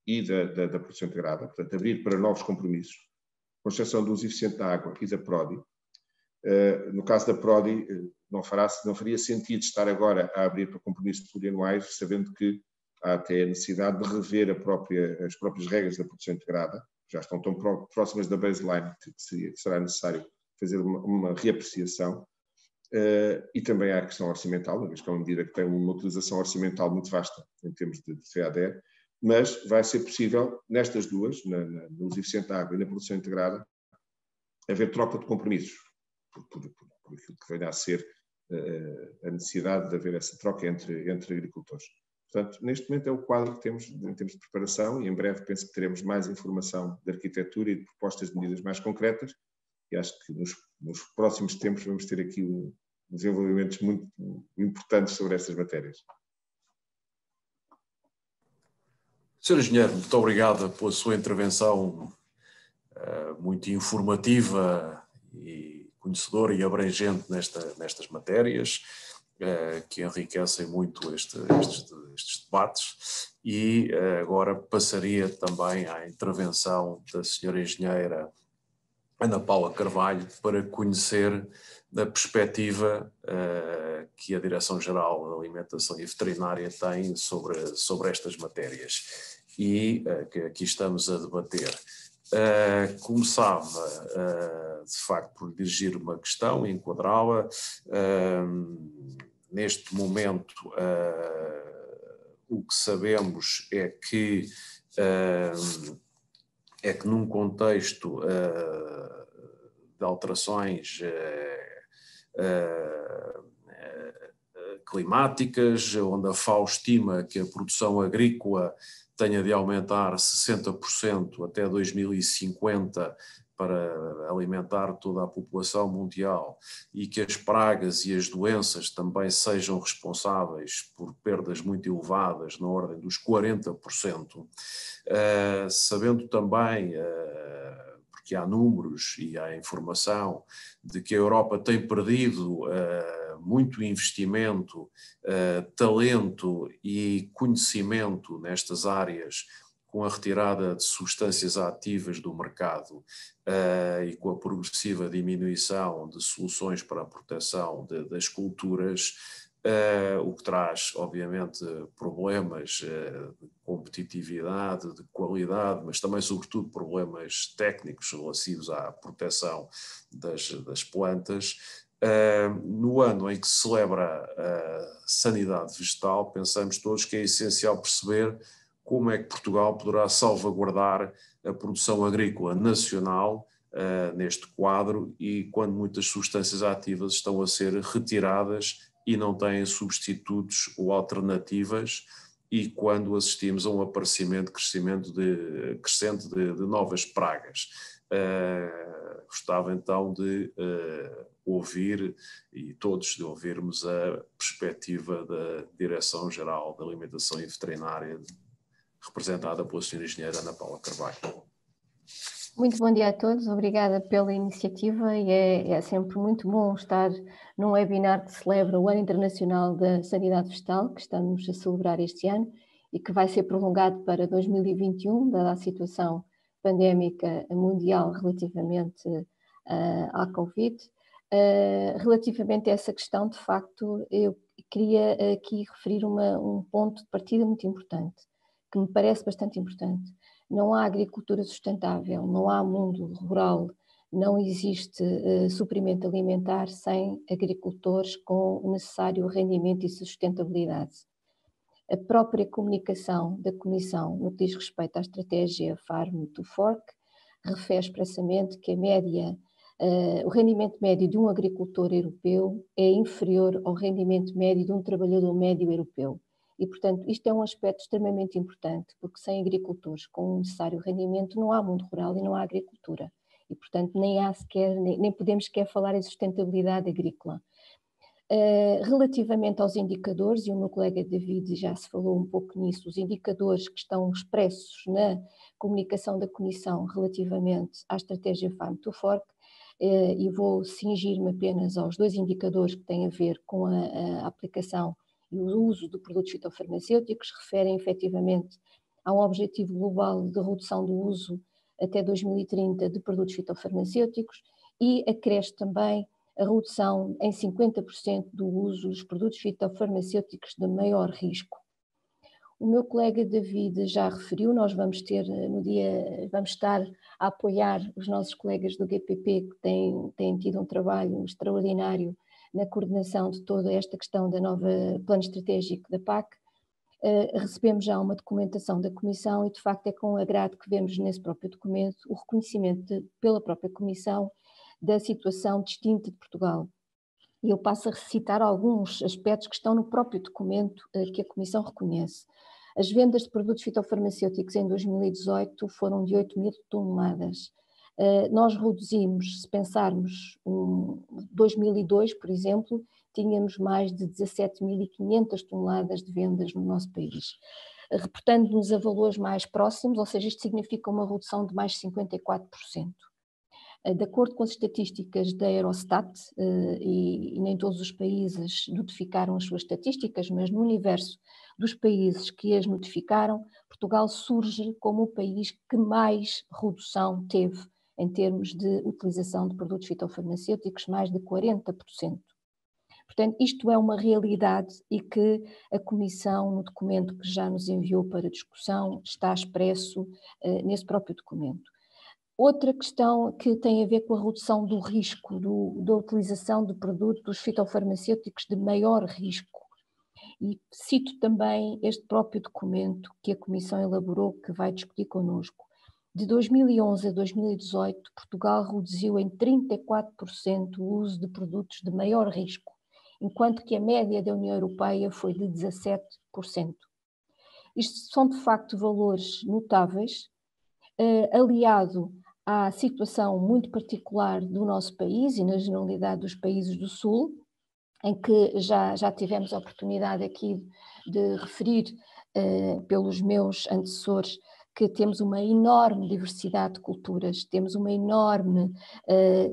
e da produção integrada, portanto, abrir para novos compromissos, com exceção do uso eficiente da água e da Prodi. No caso da Prodi, não faria sentido estar agora a abrir para compromissos plurianuais, sabendo que há até a necessidade de rever as próprias regras da produção integrada, já estão tão próximas da baseline que será necessário fazer uma reapreciação, e também há a questão orçamental, uma vez que é uma medida que tem uma utilização orçamental muito vasta em termos de FEADER, mas vai ser possível, nestas duas, no uso eficiente da água e na produção integrada, haver troca de compromissos, por aquilo que venha a ser a necessidade de haver essa troca entre agricultores. Portanto, neste momento é o quadro que temos em termos de preparação e em breve penso que teremos mais informação de arquitetura e de propostas de medidas mais concretas e acho que nos próximos tempos vamos ter aqui desenvolvimentos muito importantes sobre estas matérias. Sr. Engenheiro, muito obrigado pela sua intervenção muito informativa e conhecedora e abrangente nestas matérias, que enriquecem muito estes debates. E agora passaria também à intervenção da Sra. Engenheira Ana Paula Carvalho para conhecer a perspectiva que a Direção-Geral da Alimentação e Veterinária tem sobre estas matérias e que aqui estamos a debater. Começava, de facto, por dirigir uma questão e enquadrá-la. neste momento, o que sabemos é que num contexto de alterações climáticas, onde a FAO estima que a produção agrícola tenha de aumentar 60% até 2050 para alimentar toda a população mundial, e que as pragas e as doenças também sejam responsáveis por perdas muito elevadas, na ordem dos 40%, sabendo também, porque há números e há informação, de que a Europa tem perdido muito investimento, talento e conhecimento nestas áreas, com a retirada de substâncias ativas do mercado e com a progressiva diminuição de soluções para a proteção das culturas, o que traz, obviamente, problemas de competitividade, de qualidade, mas também, sobretudo, problemas técnicos relativos à proteção das plantas. No ano em que se celebra a sanidade vegetal, pensamos todos que é essencial perceber como é que Portugal poderá salvaguardar a produção agrícola nacional neste quadro, e quando muitas substâncias ativas estão a ser retiradas e não têm substitutos ou alternativas, e quando assistimos a um aparecimento, crescente de novas pragas. Gostava então de ouvir, e todos de ouvirmos, a perspectiva da Direção-Geral da Alimentação e Veterinária, representada pela Sra. Engenheira Ana Paula Carvalho. Muito bom dia a todos, obrigada pela iniciativa, e é sempre muito bom estar num webinar que celebra o Ano Internacional da Sanidade Vegetal, que estamos a celebrar este ano e que vai ser prolongado para 2021, dada a situação pandémica mundial relativamente à Covid. Relativamente a essa questão, de facto, eu queria aqui referir um ponto de partida muito importante, que me parece bastante importante. Não há agricultura sustentável, não há mundo rural, não existe suprimento alimentar sem agricultores com o necessário rendimento e sustentabilidade. A própria comunicação da Comissão, no que diz respeito à estratégia Farm to Fork, refere expressamente que o rendimento médio de um agricultor europeu é inferior ao rendimento médio de um trabalhador médio europeu. E, portanto, isto é um aspecto extremamente importante, porque sem agricultores com o necessário rendimento não há mundo rural e não há agricultura. E, portanto, nem podemos sequer falar em sustentabilidade agrícola. Relativamente aos indicadores, e o meu colega David já se falou um pouco nisso, os indicadores que estão expressos na comunicação da Comissão relativamente à estratégia Farm to Fork, e vou cingir-me apenas aos 2 indicadores que têm a ver com a aplicação e o uso de produtos fitofarmacêuticos, referem efetivamente a um objetivo global de redução do uso até 2030 de produtos fitofarmacêuticos, e acresce também a redução em 50% do uso dos produtos fitofarmacêuticos de maior risco. O meu colega David já referiu, nós vamos estar a apoiar os nossos colegas do GPP, que têm tido um trabalho extraordinário na coordenação de toda esta questão da nova plano estratégico da PAC. Recebemos já uma documentação da Comissão e, de facto, é com agrado que vemos nesse próprio documento o reconhecimento pela própria Comissão da situação distinta de Portugal. E eu passo a recitar alguns aspectos que estão no próprio documento que a Comissão reconhece. As vendas de produtos fitofarmacêuticos em 2018 foram de 8.000 toneladas. Nós reduzimos, se pensarmos 2002, por exemplo, tínhamos mais de 17.500 toneladas de vendas no nosso país. Reportando-nos a valores mais próximos, ou seja, isto significa uma redução de mais de 54%. De acordo com as estatísticas da Eurostat, e nem todos os países notificaram as suas estatísticas, mas no universo dos países que as notificaram, Portugal surge como o país que mais redução teve em termos de utilização de produtos fitofarmacêuticos, mais de 40%. Portanto, isto é uma realidade e que a Comissão, no documento que já nos enviou para discussão, está expresso nesse próprio documento. Outra questão que tem a ver com a redução do risco da utilização de produtos fitofarmacêuticos de maior risco. E cito também este próprio documento que a Comissão elaborou, que vai discutir connosco. De 2011 a 2018, Portugal reduziu em 34% o uso de produtos de maior risco, enquanto que a média da União Europeia foi de 17%. Isto são, de facto, valores notáveis, aliado à situação muito particular do nosso país e na generalidade dos países do Sul, em que já tivemos a oportunidade aqui de referir pelos meus antecessores que temos uma enorme diversidade de culturas, temos um enorme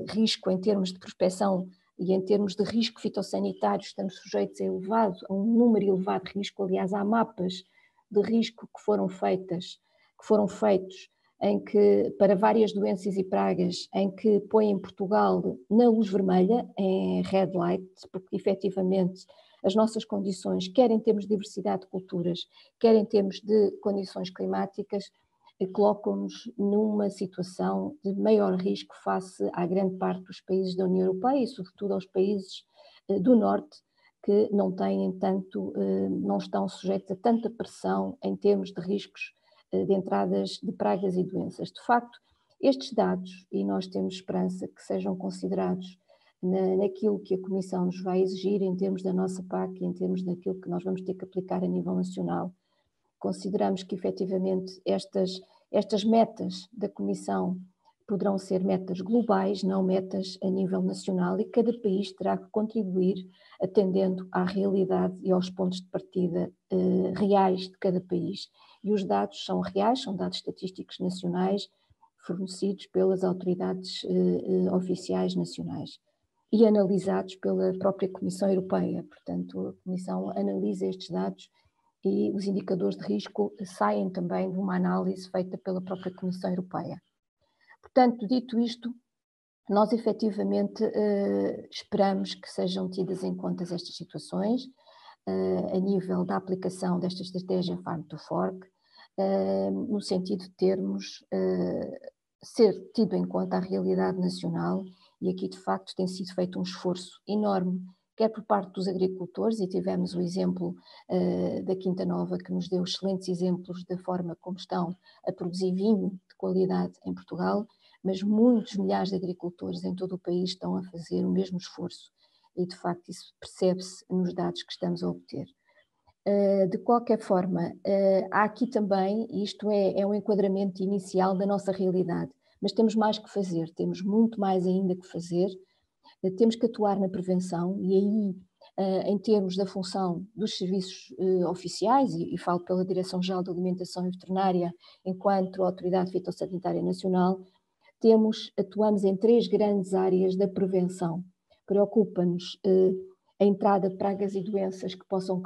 risco em termos de prospecção e em termos de risco fitossanitário, estamos sujeitos a um número elevado de risco. Aliás, há mapas de risco que foram feitos para várias doenças e pragas, em que põem Portugal na luz vermelha, em red light, porque efetivamente as nossas condições, quer em termos de diversidade de culturas, quer em termos de condições climáticas, colocam-nos numa situação de maior risco face à grande parte dos países da União Europeia e sobretudo aos países do Norte, que não estão sujeitos a tanta pressão em termos de riscos de entradas de pragas e doenças. De facto, estes dados, e nós temos esperança que sejam considerados naquilo que a Comissão nos vai exigir em termos da nossa PAC, em termos daquilo que nós vamos ter que aplicar a nível nacional. Consideramos que efetivamente estas metas da Comissão poderão ser metas globais, não metas a nível nacional, e cada país terá que contribuir atendendo à realidade e aos pontos de partida reais de cada país. E os dados são reais, são dados estatísticos nacionais fornecidos pelas autoridades oficiais nacionais e analisados pela própria Comissão Europeia. Portanto, a Comissão analisa estes dados e os indicadores de risco saem também de uma análise feita pela própria Comissão Europeia. Portanto, dito isto, nós efetivamente esperamos que sejam tidas em conta estas situações a nível da aplicação desta estratégia Farm to Fork, no sentido de ser tido em conta a realidade nacional, e aqui de facto tem sido feito um esforço enorme, quer por parte dos agricultores, e tivemos o exemplo da Quinta Nova, que nos deu excelentes exemplos da forma como estão a produzir vinho de qualidade em Portugal, mas muitos milhares de agricultores em todo o país estão a fazer o mesmo esforço, e de facto isso percebe-se nos dados que estamos a obter. De qualquer forma, há aqui também, isto é um enquadramento inicial da nossa realidade, mas temos mais que fazer, temos muito mais ainda que fazer, temos que atuar na prevenção, e aí, em termos da função dos serviços oficiais, e falo pela Direção-Geral de Alimentação e Veterinária, enquanto Autoridade Fitossanitária Nacional, atuamos em 3 grandes áreas da prevenção. Preocupa-nos a entrada de pragas e doenças que possam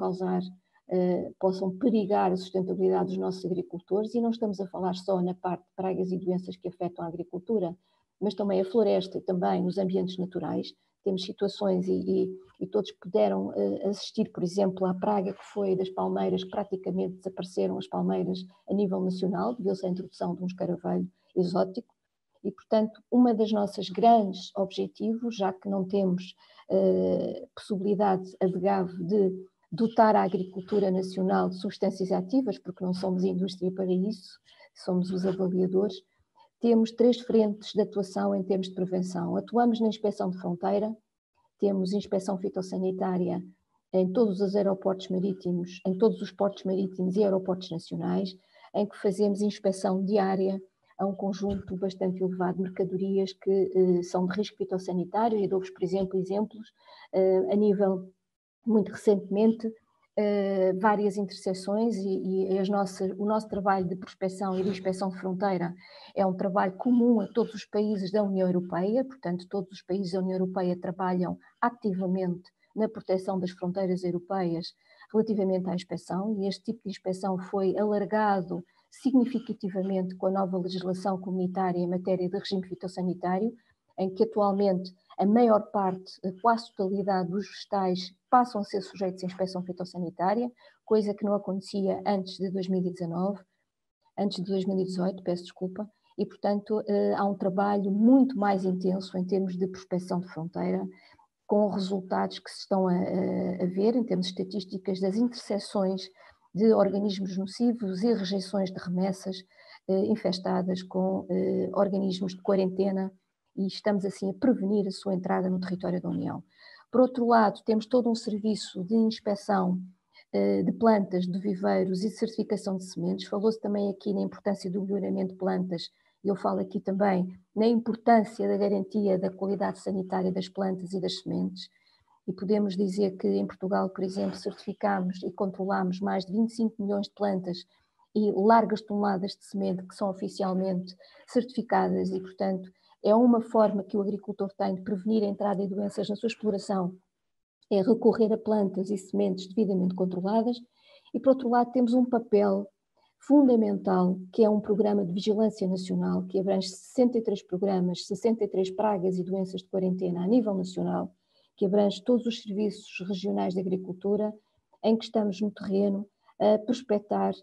perigar a sustentabilidade dos nossos agricultores, e não estamos a falar só na parte de pragas e doenças que afetam a agricultura, mas também a floresta e também os ambientes naturais. Temos situações, e todos puderam assistir, por exemplo, à praga que foi das palmeiras, que praticamente desapareceram as palmeiras a nível nacional, devido à introdução de um escaravelho exótico. E, portanto, uma das nossas grandes objetivos, já que não temos possibilidade a DGAV de dotar a agricultura nacional de substâncias ativas, porque não somos indústria para isso, somos os avaliadores, temos 3 frentes de atuação em termos de prevenção. Atuamos na inspeção de fronteira, temos inspeção fitossanitária em todos os aeroportos marítimos, em todos os portos marítimos e aeroportos nacionais, em que fazemos inspeção diária a um conjunto bastante elevado de mercadorias que são de risco fitossanitário, e dou-vos, por exemplo, exemplos a nível, muito recentemente, várias interseções, e o nosso trabalho de prospecção e de inspeção de fronteira é um trabalho comum a todos os países da União Europeia. Portanto, todos os países da União Europeia trabalham ativamente na proteção das fronteiras europeias relativamente à inspeção, e este tipo de inspeção foi alargado significativamente com a nova legislação comunitária em matéria de regime fitossanitário, em que atualmente a maior parte, a quase totalidade dos vegetais passam a ser sujeitos à inspeção fitossanitária, coisa que não acontecia antes de 2018, peço desculpa, e, portanto, há um trabalho muito mais intenso em termos de prospecção de fronteira, com resultados que se estão a ver em termos de estatísticas das interseções de organismos nocivos e rejeições de remessas infestadas com organismos de quarentena, e estamos assim a prevenir a sua entrada no território da União. Por outro lado, temos todo um serviço de inspeção de plantas, de viveiros e de certificação de sementes. Falou-se também aqui na importância do melhoramento de plantas, e eu falo aqui também na importância da garantia da qualidade sanitária das plantas e das sementes. E podemos dizer que em Portugal, por exemplo, certificamos e controlamos mais de 25 milhões de plantas e largas toneladas de semente que são oficialmente certificadas, e, portanto, é uma forma que o agricultor tem de prevenir a entrada de doenças na sua exploração, é recorrer a plantas e sementes devidamente controladas. E, por outro lado, temos um papel fundamental, que é um programa de vigilância nacional, que abrange 63 programas, 63 pragas e doenças de quarentena a nível nacional, que abrange todos os serviços regionais de agricultura, em que estamos no terreno a prospectar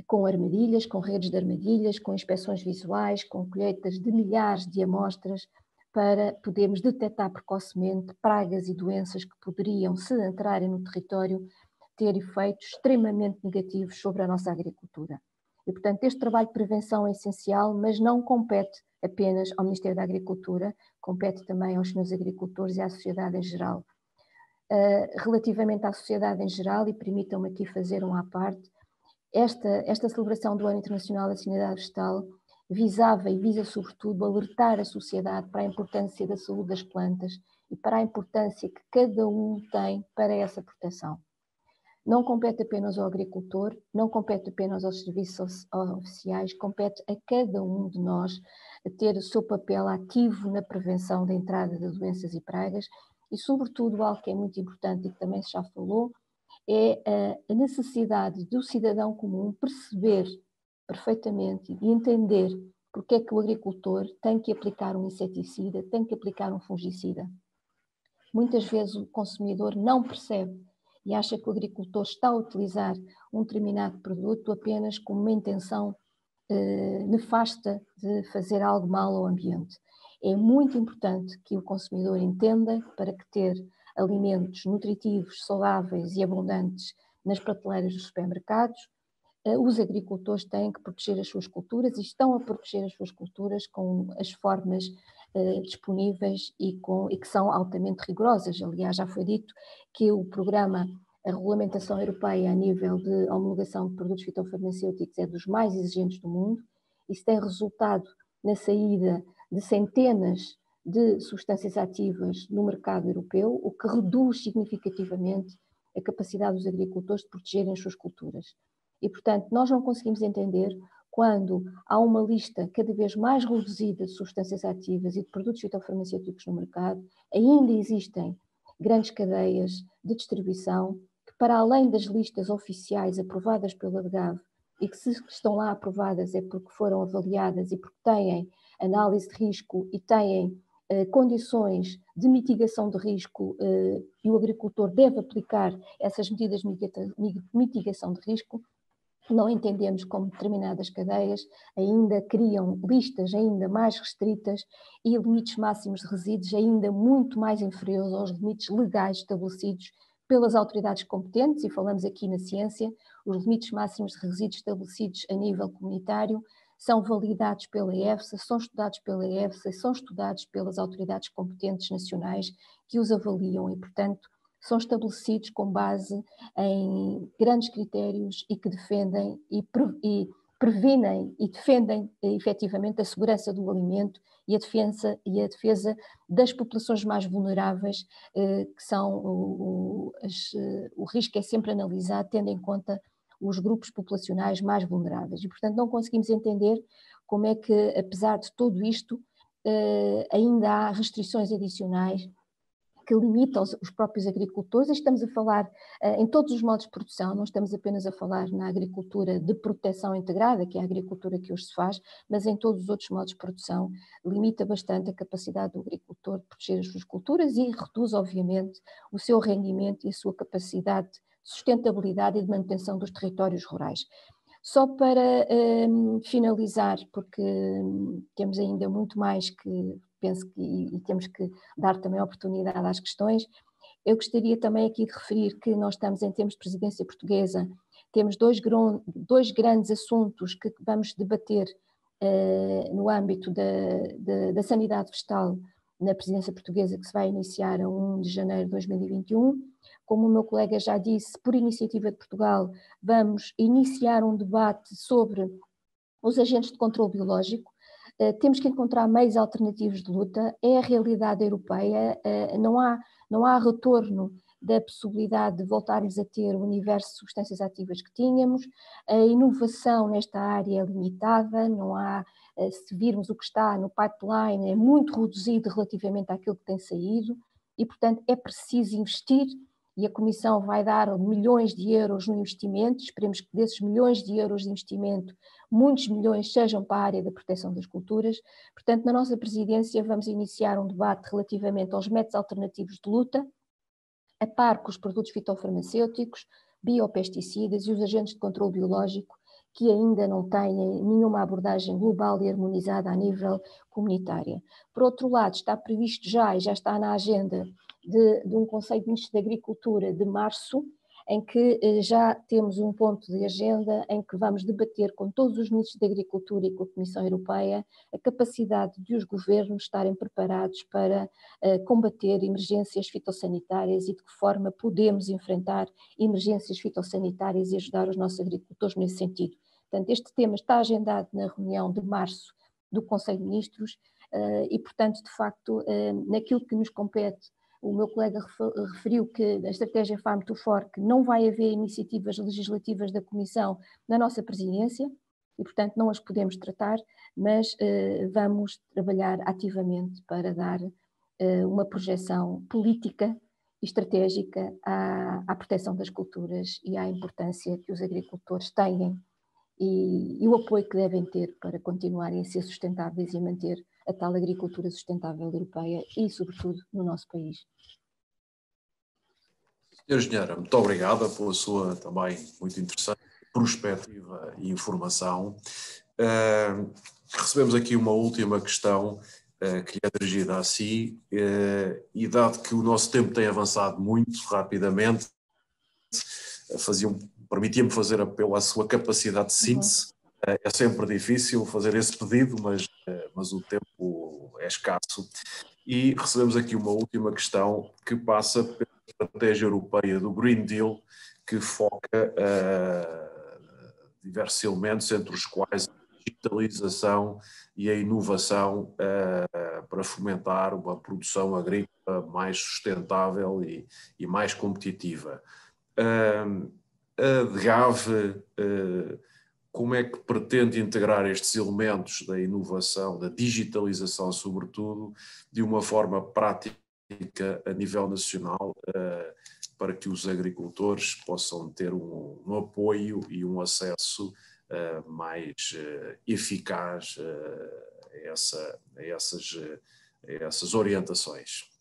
com armadilhas, com redes de armadilhas, com inspeções visuais, com colheitas de milhares de amostras, para podermos detectar precocemente pragas e doenças que poderiam, se entrarem no território, ter efeitos extremamente negativos sobre a nossa agricultura. E, portanto, este trabalho de prevenção é essencial, mas não compete apenas ao Ministério da Agricultura, compete também aos senhores agricultores e à sociedade em geral. Relativamente à sociedade em geral, e permitam-me aqui fazer um à parte, esta celebração do Ano Internacional da Sanidade Vegetal visava e visa sobretudo alertar a sociedade para a importância da saúde das plantas e para a importância que cada um tem para essa proteção. Não compete apenas ao agricultor, não compete apenas aos serviços oficiais, compete a cada um de nós a ter o seu papel ativo na prevenção da entrada de doenças e pragas, e sobretudo algo que é muito importante e que também se já falou, é a necessidade do cidadão comum perceber perfeitamente e entender porque é que o agricultor tem que aplicar um inseticida, tem que aplicar um fungicida. Muitas vezes o consumidor não percebe e acha que o agricultor está a utilizar um determinado produto apenas com uma intenção nefasta de fazer algo mal ao ambiente. É muito importante que o consumidor entenda para que ter alimentos nutritivos, saudáveis e abundantes nas prateleiras dos supermercados, os agricultores têm que proteger as suas culturas e estão a proteger as suas culturas com as formas disponíveis e que são altamente rigorosas. Aliás, já foi dito que o programa, a regulamentação europeia a nível de homologação de produtos fitofarmacêuticos é dos mais exigentes do mundo. Isso tem resultado na saída de centenas de substâncias ativas no mercado europeu, o que reduz significativamente a capacidade dos agricultores de protegerem as suas culturas. E, portanto, nós não conseguimos entender quando há uma lista cada vez mais reduzida de substâncias ativas e de produtos fitofarmacêuticos no mercado, ainda existem grandes cadeias de distribuição que, para além das listas oficiais aprovadas pela DGAV, e que se estão lá aprovadas é porque foram avaliadas e porque têm análise de risco e têm condições de mitigação de risco, e o agricultor deve aplicar essas medidas de mitigação de risco, não entendemos como determinadas cadeias ainda criam listas ainda mais restritas e limites máximos de resíduos ainda muito mais inferiores aos limites legais estabelecidos pelas autoridades competentes, e falamos aqui na ciência, os limites máximos de resíduos estabelecidos a nível comunitário são validados pela EFSA, são estudados pela EFSA, são estudados pelas autoridades competentes nacionais que os avaliam e, portanto, são estabelecidos com base em grandes critérios e que defendem e previnem e defendem efetivamente a segurança do alimento e a defesa das populações mais vulneráveis, que são o risco é sempre analisado tendo em conta os grupos populacionais mais vulneráveis. E, portanto, não conseguimos entender como é que, apesar de tudo isto, ainda há restrições adicionais que limitam os próprios agricultores. Estamos a falar em todos os modos de produção, não estamos apenas a falar na agricultura de proteção integrada, que é a agricultura que hoje se faz, mas em todos os outros modos de produção, limita bastante a capacidade do agricultor de proteger as suas culturas e reduz, obviamente, o seu rendimento e a sua capacidade de sustentabilidade e de manutenção dos territórios rurais. Só para finalizar, porque temos ainda muito mais que penso que e temos que dar também oportunidade às questões, eu gostaria também aqui de referir que nós estamos em termos de presidência portuguesa, temos dois grandes assuntos que vamos debater no âmbito da sanidade vegetal na presidência portuguesa, que se vai iniciar a 1 de janeiro de 2021. Como o meu colega já disse, por iniciativa de Portugal, vamos iniciar um debate sobre os agentes de controle biológico. Temos que encontrar meios alternativos de luta, é a realidade europeia, não há retorno da possibilidade de voltarmos a ter o universo de substâncias ativas que tínhamos, a inovação nesta área é limitada, não há, se virmos o que está no pipeline, é muito reduzido relativamente àquilo que tem saído e, portanto, é preciso investir e a Comissão vai dar milhões de euros no investimento, esperemos que desses milhões de euros de investimento, muitos milhões sejam para a área da proteção das culturas. Portanto, na nossa presidência vamos iniciar um debate relativamente aos métodos alternativos de luta, a par com os produtos fitofarmacêuticos, biopesticidas e os agentes de controle biológico, que ainda não têm nenhuma abordagem global e harmonizada a nível comunitário. Por outro lado, está previsto já, e já está na agenda de um Conselho de Ministros da Agricultura de março, em que já temos um ponto de agenda em que vamos debater com todos os Ministros da Agricultura e com a Comissão Europeia a capacidade de os governos estarem preparados para combater emergências fitossanitárias e de que forma podemos enfrentar emergências fitossanitárias e ajudar os nossos agricultores nesse sentido. Portanto, este tema está agendado na reunião de março do Conselho de Ministros e, portanto, de facto, naquilo que nos compete, o meu colega referiu que a estratégia Farm to Fork não vai haver iniciativas legislativas da Comissão na nossa presidência e, portanto, não as podemos tratar, mas vamos trabalhar ativamente para dar uma projeção política e estratégica à proteção das culturas e à importância que os agricultores têm e o apoio que devem ter para continuarem a ser sustentáveis e manter a tal agricultura sustentável europeia e, sobretudo, no nosso país. Senhora Engenheira, muito obrigada pela sua também muito interessante perspectiva e informação. Recebemos aqui uma última questão que lhe é dirigida a si e dado que o nosso tempo tem avançado muito rapidamente, permitia-me fazer apelo à sua capacidade de síntese. É sempre difícil fazer esse pedido, mas o tempo é escasso. E recebemos aqui uma última questão que passa pela estratégia europeia do Green Deal, que foca diversos elementos, entre os quais a digitalização e a inovação para fomentar uma produção agrícola mais sustentável e mais competitiva. A DGAV, como é que pretende integrar estes elementos da inovação, da digitalização sobretudo, de uma forma prática a nível nacional, para que os agricultores possam ter um apoio e um acesso mais eficaz a essas orientações?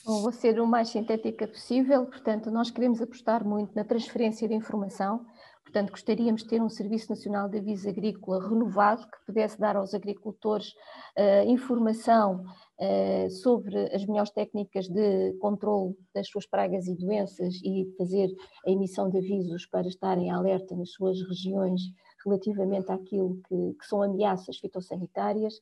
Bom, vou ser o mais sintética possível, portanto, nós queremos apostar muito na transferência de informação, portanto, gostaríamos de ter um Serviço Nacional de Aviso Agrícola renovado, que pudesse dar aos agricultores informação sobre as melhores técnicas de controle das suas pragas e doenças e fazer a emissão de avisos para estarem alerta nas suas regiões relativamente àquilo que são ameaças fitossanitárias.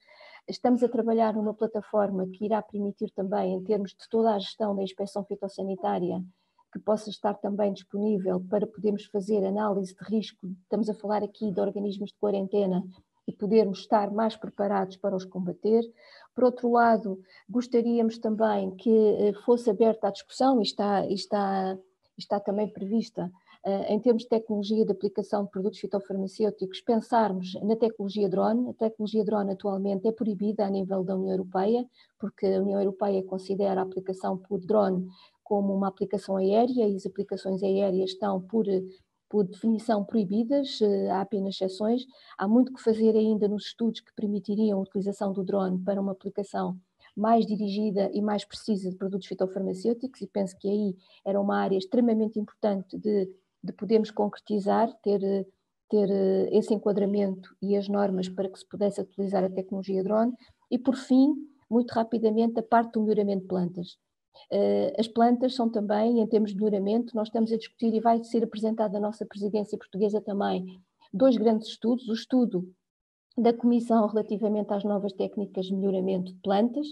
Estamos a trabalhar numa plataforma que irá permitir também, em termos de toda a gestão da inspeção fitossanitária, que possa estar também disponível para podermos fazer análise de risco. Estamos a falar aqui de organismos de quarentena e podermos estar mais preparados para os combater. Por outro lado, gostaríamos também que fosse aberta a discussão, e está também prevista, em termos de tecnologia de aplicação de produtos fitofarmacêuticos, pensarmos na tecnologia drone. A tecnologia drone atualmente é proibida a nível da União Europeia, porque a União Europeia considera a aplicação por drone como uma aplicação aérea e as aplicações aéreas estão por definição proibidas, há apenas exceções. Há muito que fazer ainda nos estudos que permitiriam a utilização do drone para uma aplicação mais dirigida e mais precisa de produtos fitofarmacêuticos, e penso que aí era uma área extremamente importante de podermos concretizar, ter ter esse enquadramento e as normas para que se pudesse utilizar a tecnologia drone. E, por fim, muito rapidamente, a parte do melhoramento de plantas. As plantas são também, em termos de melhoramento, nós estamos a discutir e vai ser apresentado à nossa presidência portuguesa também 2 grandes estudos. O estudo da Comissão relativamente às novas técnicas de melhoramento de plantas,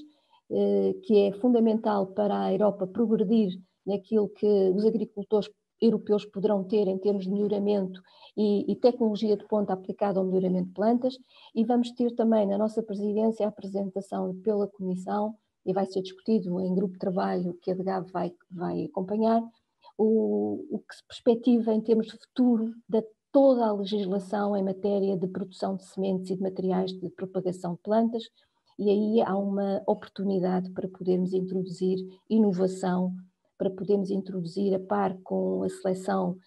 que é fundamental para a Europa progredir naquilo que os agricultores europeus poderão ter em termos de melhoramento e tecnologia de ponta aplicada ao melhoramento de plantas, e vamos ter também na nossa presidência a apresentação pela Comissão, e vai ser discutido em grupo de trabalho que a DGAV vai acompanhar, o que se perspectiva em termos de futuro da toda a legislação em matéria de produção de sementes e de materiais de propagação de plantas, e aí há uma oportunidade para podermos introduzir inovação, para podermos introduzir a par com a seleção,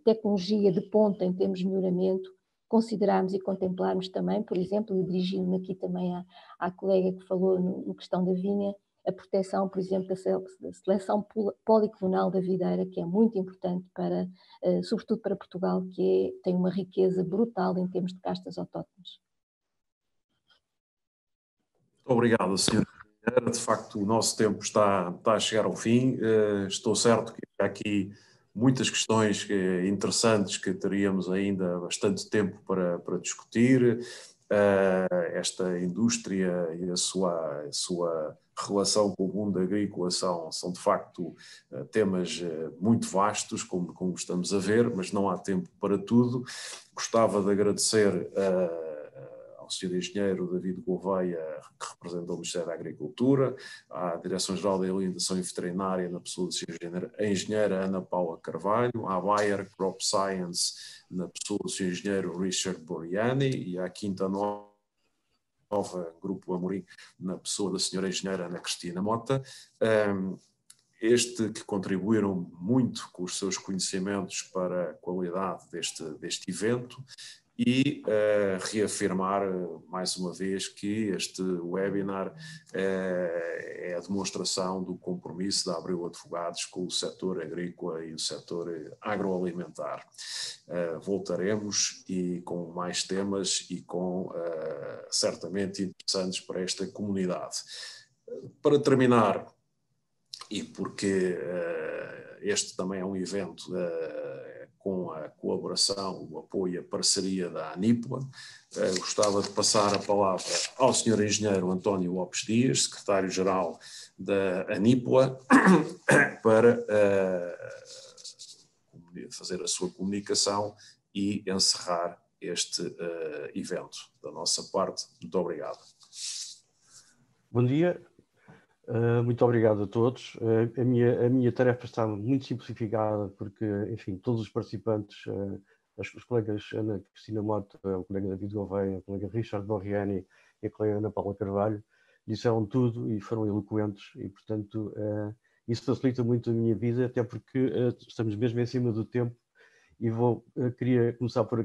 tecnologia de ponta em termos de melhoramento, considerarmos e contemplarmos também, por exemplo, e dirigindo-me aqui também à colega que falou no questão da vinha, a proteção, por exemplo, da seleção policlonal da videira, que é muito importante para, sobretudo para Portugal, que tem uma riqueza brutal em termos de castas autóctones. Obrigado, Sra. Engenheira. De facto, o nosso tempo está a chegar ao fim. Estou certo que há aqui muitas questões interessantes que teríamos ainda bastante tempo para discutir. Esta indústria e a sua relação com o mundo agrícola são de facto temas muito vastos, como estamos a ver, mas não há tempo para tudo. Gostava de agradecer ao Sr. Engenheiro David Gouveia, que representa o Ministério da Agricultura, à Direção-Geral da Alimentação e Veterinária, na pessoa da Engenheira Ana Paula Carvalho, à Bayer Crop Science, na pessoa do Sr. Engenheiro Richard Boriani, e à Quinta Nova Grupo Amorim, na pessoa da Sra. Engenheira Ana Cristina Mota, que contribuíram muito com os seus conhecimentos para a qualidade deste evento, e reafirmar mais uma vez que este webinar é a demonstração do compromisso da Abreu Advogados com o setor agrícola e o setor agroalimentar. Voltaremos e com mais temas e com certamente interessantes para esta comunidade. Para terminar, e porque este também é um evento com a colaboração, o apoio e a parceria da ANIPLA, gostava de passar a palavra ao Sr. Engenheiro António Lopes Dias, Secretário-Geral da ANIPLA, para fazer a sua comunicação e encerrar este evento. Da nossa parte, muito obrigado. Bom dia. Muito obrigado a todos. A minha tarefa está muito simplificada porque, enfim, todos os participantes, os colegas Ana Cristina Mota, o colega David Gouveia, o colega Richard Boriani e a colega Ana Paula Carvalho, disseram tudo e foram eloquentes e, portanto, isso facilita muito a minha vida, até porque estamos mesmo em cima do tempo e queria começar por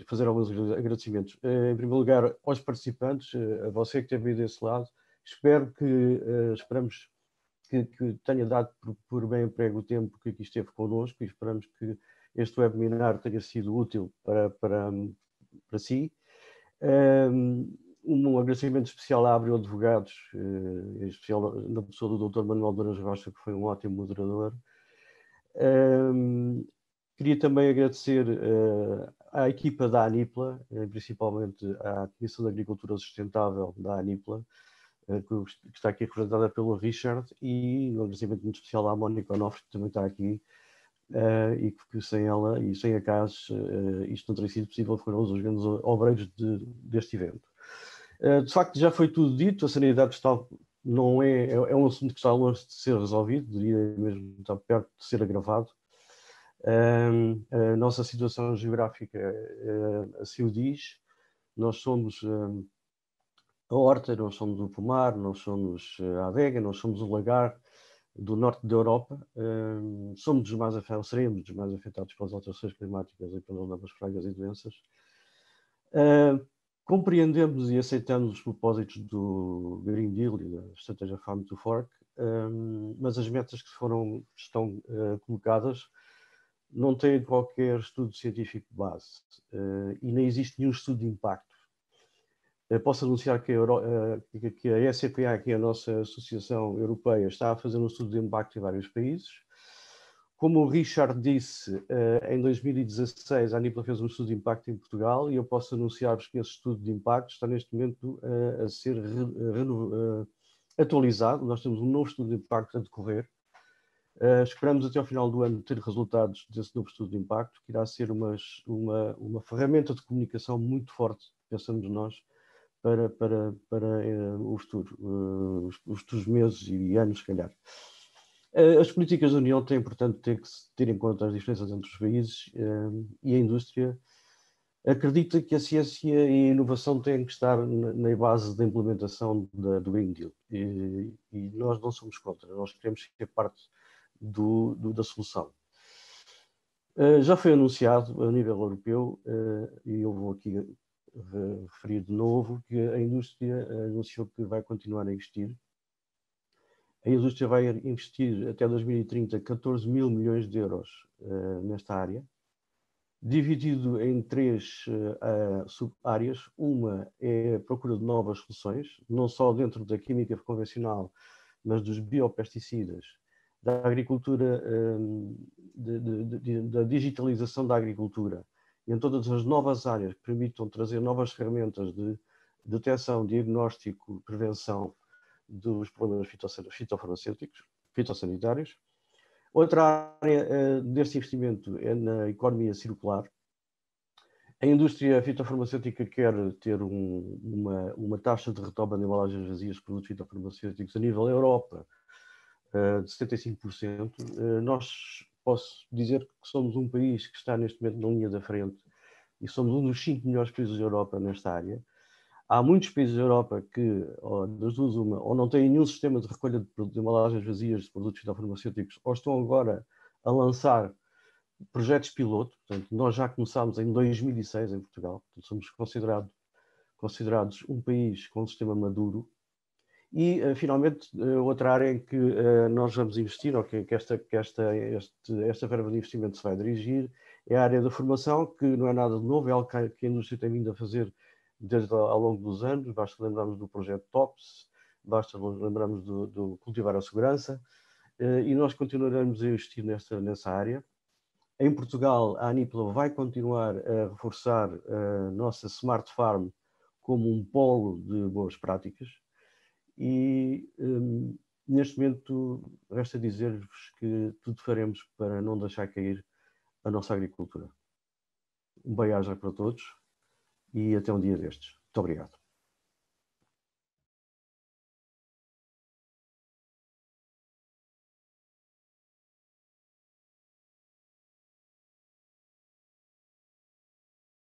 fazer alguns agradecimentos. Em primeiro lugar, aos participantes, a você que esteve aí desse lado. Esperamos que tenha dado por bem emprego o tempo que aqui esteve connosco e esperamos que este webinar tenha sido útil para si. Um agradecimento especial à Abreu Advogados, em especial na pessoa do Dr. Manuel Douras Rocha, que foi um ótimo moderador. Queria também agradecer à equipa da ANIPLA, principalmente à Comissão de Agricultura Sustentável da ANIPLA, que está aqui representada pelo Richard, e um agradecimento muito especial à Mónica Onofre, que também está aqui, e que sem ela e sem a CAS isto não teria sido possível, foram os grandes obreiros deste evento. De facto, já foi tudo dito, a sanidade vegetal não é um assunto que está longe de ser resolvido, diria mesmo que está perto de ser agravado. A nossa situação geográfica assim o diz. Nós somos a horta, nós somos o pomar, nós somos a adega, nós somos o lagar do norte da Europa. Seremos dos mais afetados pelas alterações climáticas e pelas novas pragas e doenças. Compreendemos e aceitamos os propósitos do Green Deal e da estratégia Farm to Fork, mas as metas que estão colocadas não tem qualquer estudo científico de base e nem existe nenhum estudo de impacto. Posso anunciar que a SCPA, que é a nossa Associação Europeia, está a fazer um estudo de impacto em vários países. Como o Richard disse, em 2016 a ANIPLA fez um estudo de impacto em Portugal e eu posso anunciar-vos que esse estudo de impacto está neste momento a ser atualizado. Nós temos um novo estudo de impacto a decorrer. Esperamos até ao final do ano ter resultados desse novo estudo de impacto, que irá ser uma ferramenta de comunicação muito forte, pensamos nós, para o futuro, os futuros meses e anos, se calhar. As políticas da União têm, portanto, que ter em conta as diferenças entre os países e a indústria acredita que a ciência e a inovação têm que estar na base da implementação do Green Deal. E nós não somos contra, nós queremos ser parte da solução. Já foi anunciado a nível europeu, e eu vou aqui referir de novo, que a indústria anunciou que vai continuar a investir. A indústria vai investir até 2030 14 mil milhões de euros nesta área, dividido em 3 sub-áreas. Uma é a procura de novas soluções, não só dentro da química convencional, mas dos biopesticidas, da agricultura, da digitalização da agricultura, e em todas as novas áreas que permitam trazer novas ferramentas de detecção, diagnóstico, prevenção dos problemas fitofarmacêuticos, fitossanitários. Outra área deste investimento é na economia circular. A indústria fitofarmacêutica quer ter uma taxa de retoma de embalagens vazias de produtos fitofarmacêuticos a nível da Europa de 75%. Nós posso dizer que somos um país que está neste momento na linha da frente e somos um dos 5 melhores países da Europa nesta área. Há muitos países da Europa que, das duas uma, ou não têm nenhum sistema de recolha de embalagens vazias de produtos fitofarmacêuticos, ou estão agora a lançar projetos piloto. Portanto, nós já começámos em 2006 em Portugal. Portanto, somos considerados um país com um sistema maduro. E, finalmente, outra área em que nós vamos investir, ou que esta verba de investimento se vai dirigir, é a área da formação, que não é nada de novo, é algo que a indústria tem vindo a fazer desde ao longo dos anos. Basta lembrarmos do projeto TOPS, basta lembrarmos do Cultivar a Segurança, e nós continuaremos a investir nessa área. Em Portugal, a ANIPLA vai continuar a reforçar a nossa Smart Farm como um polo de boas práticas e, neste momento, resta dizer-vos que tudo faremos para não deixar cair a nossa agricultura. Um bem-aja para todos e até um dia destes. Muito obrigado.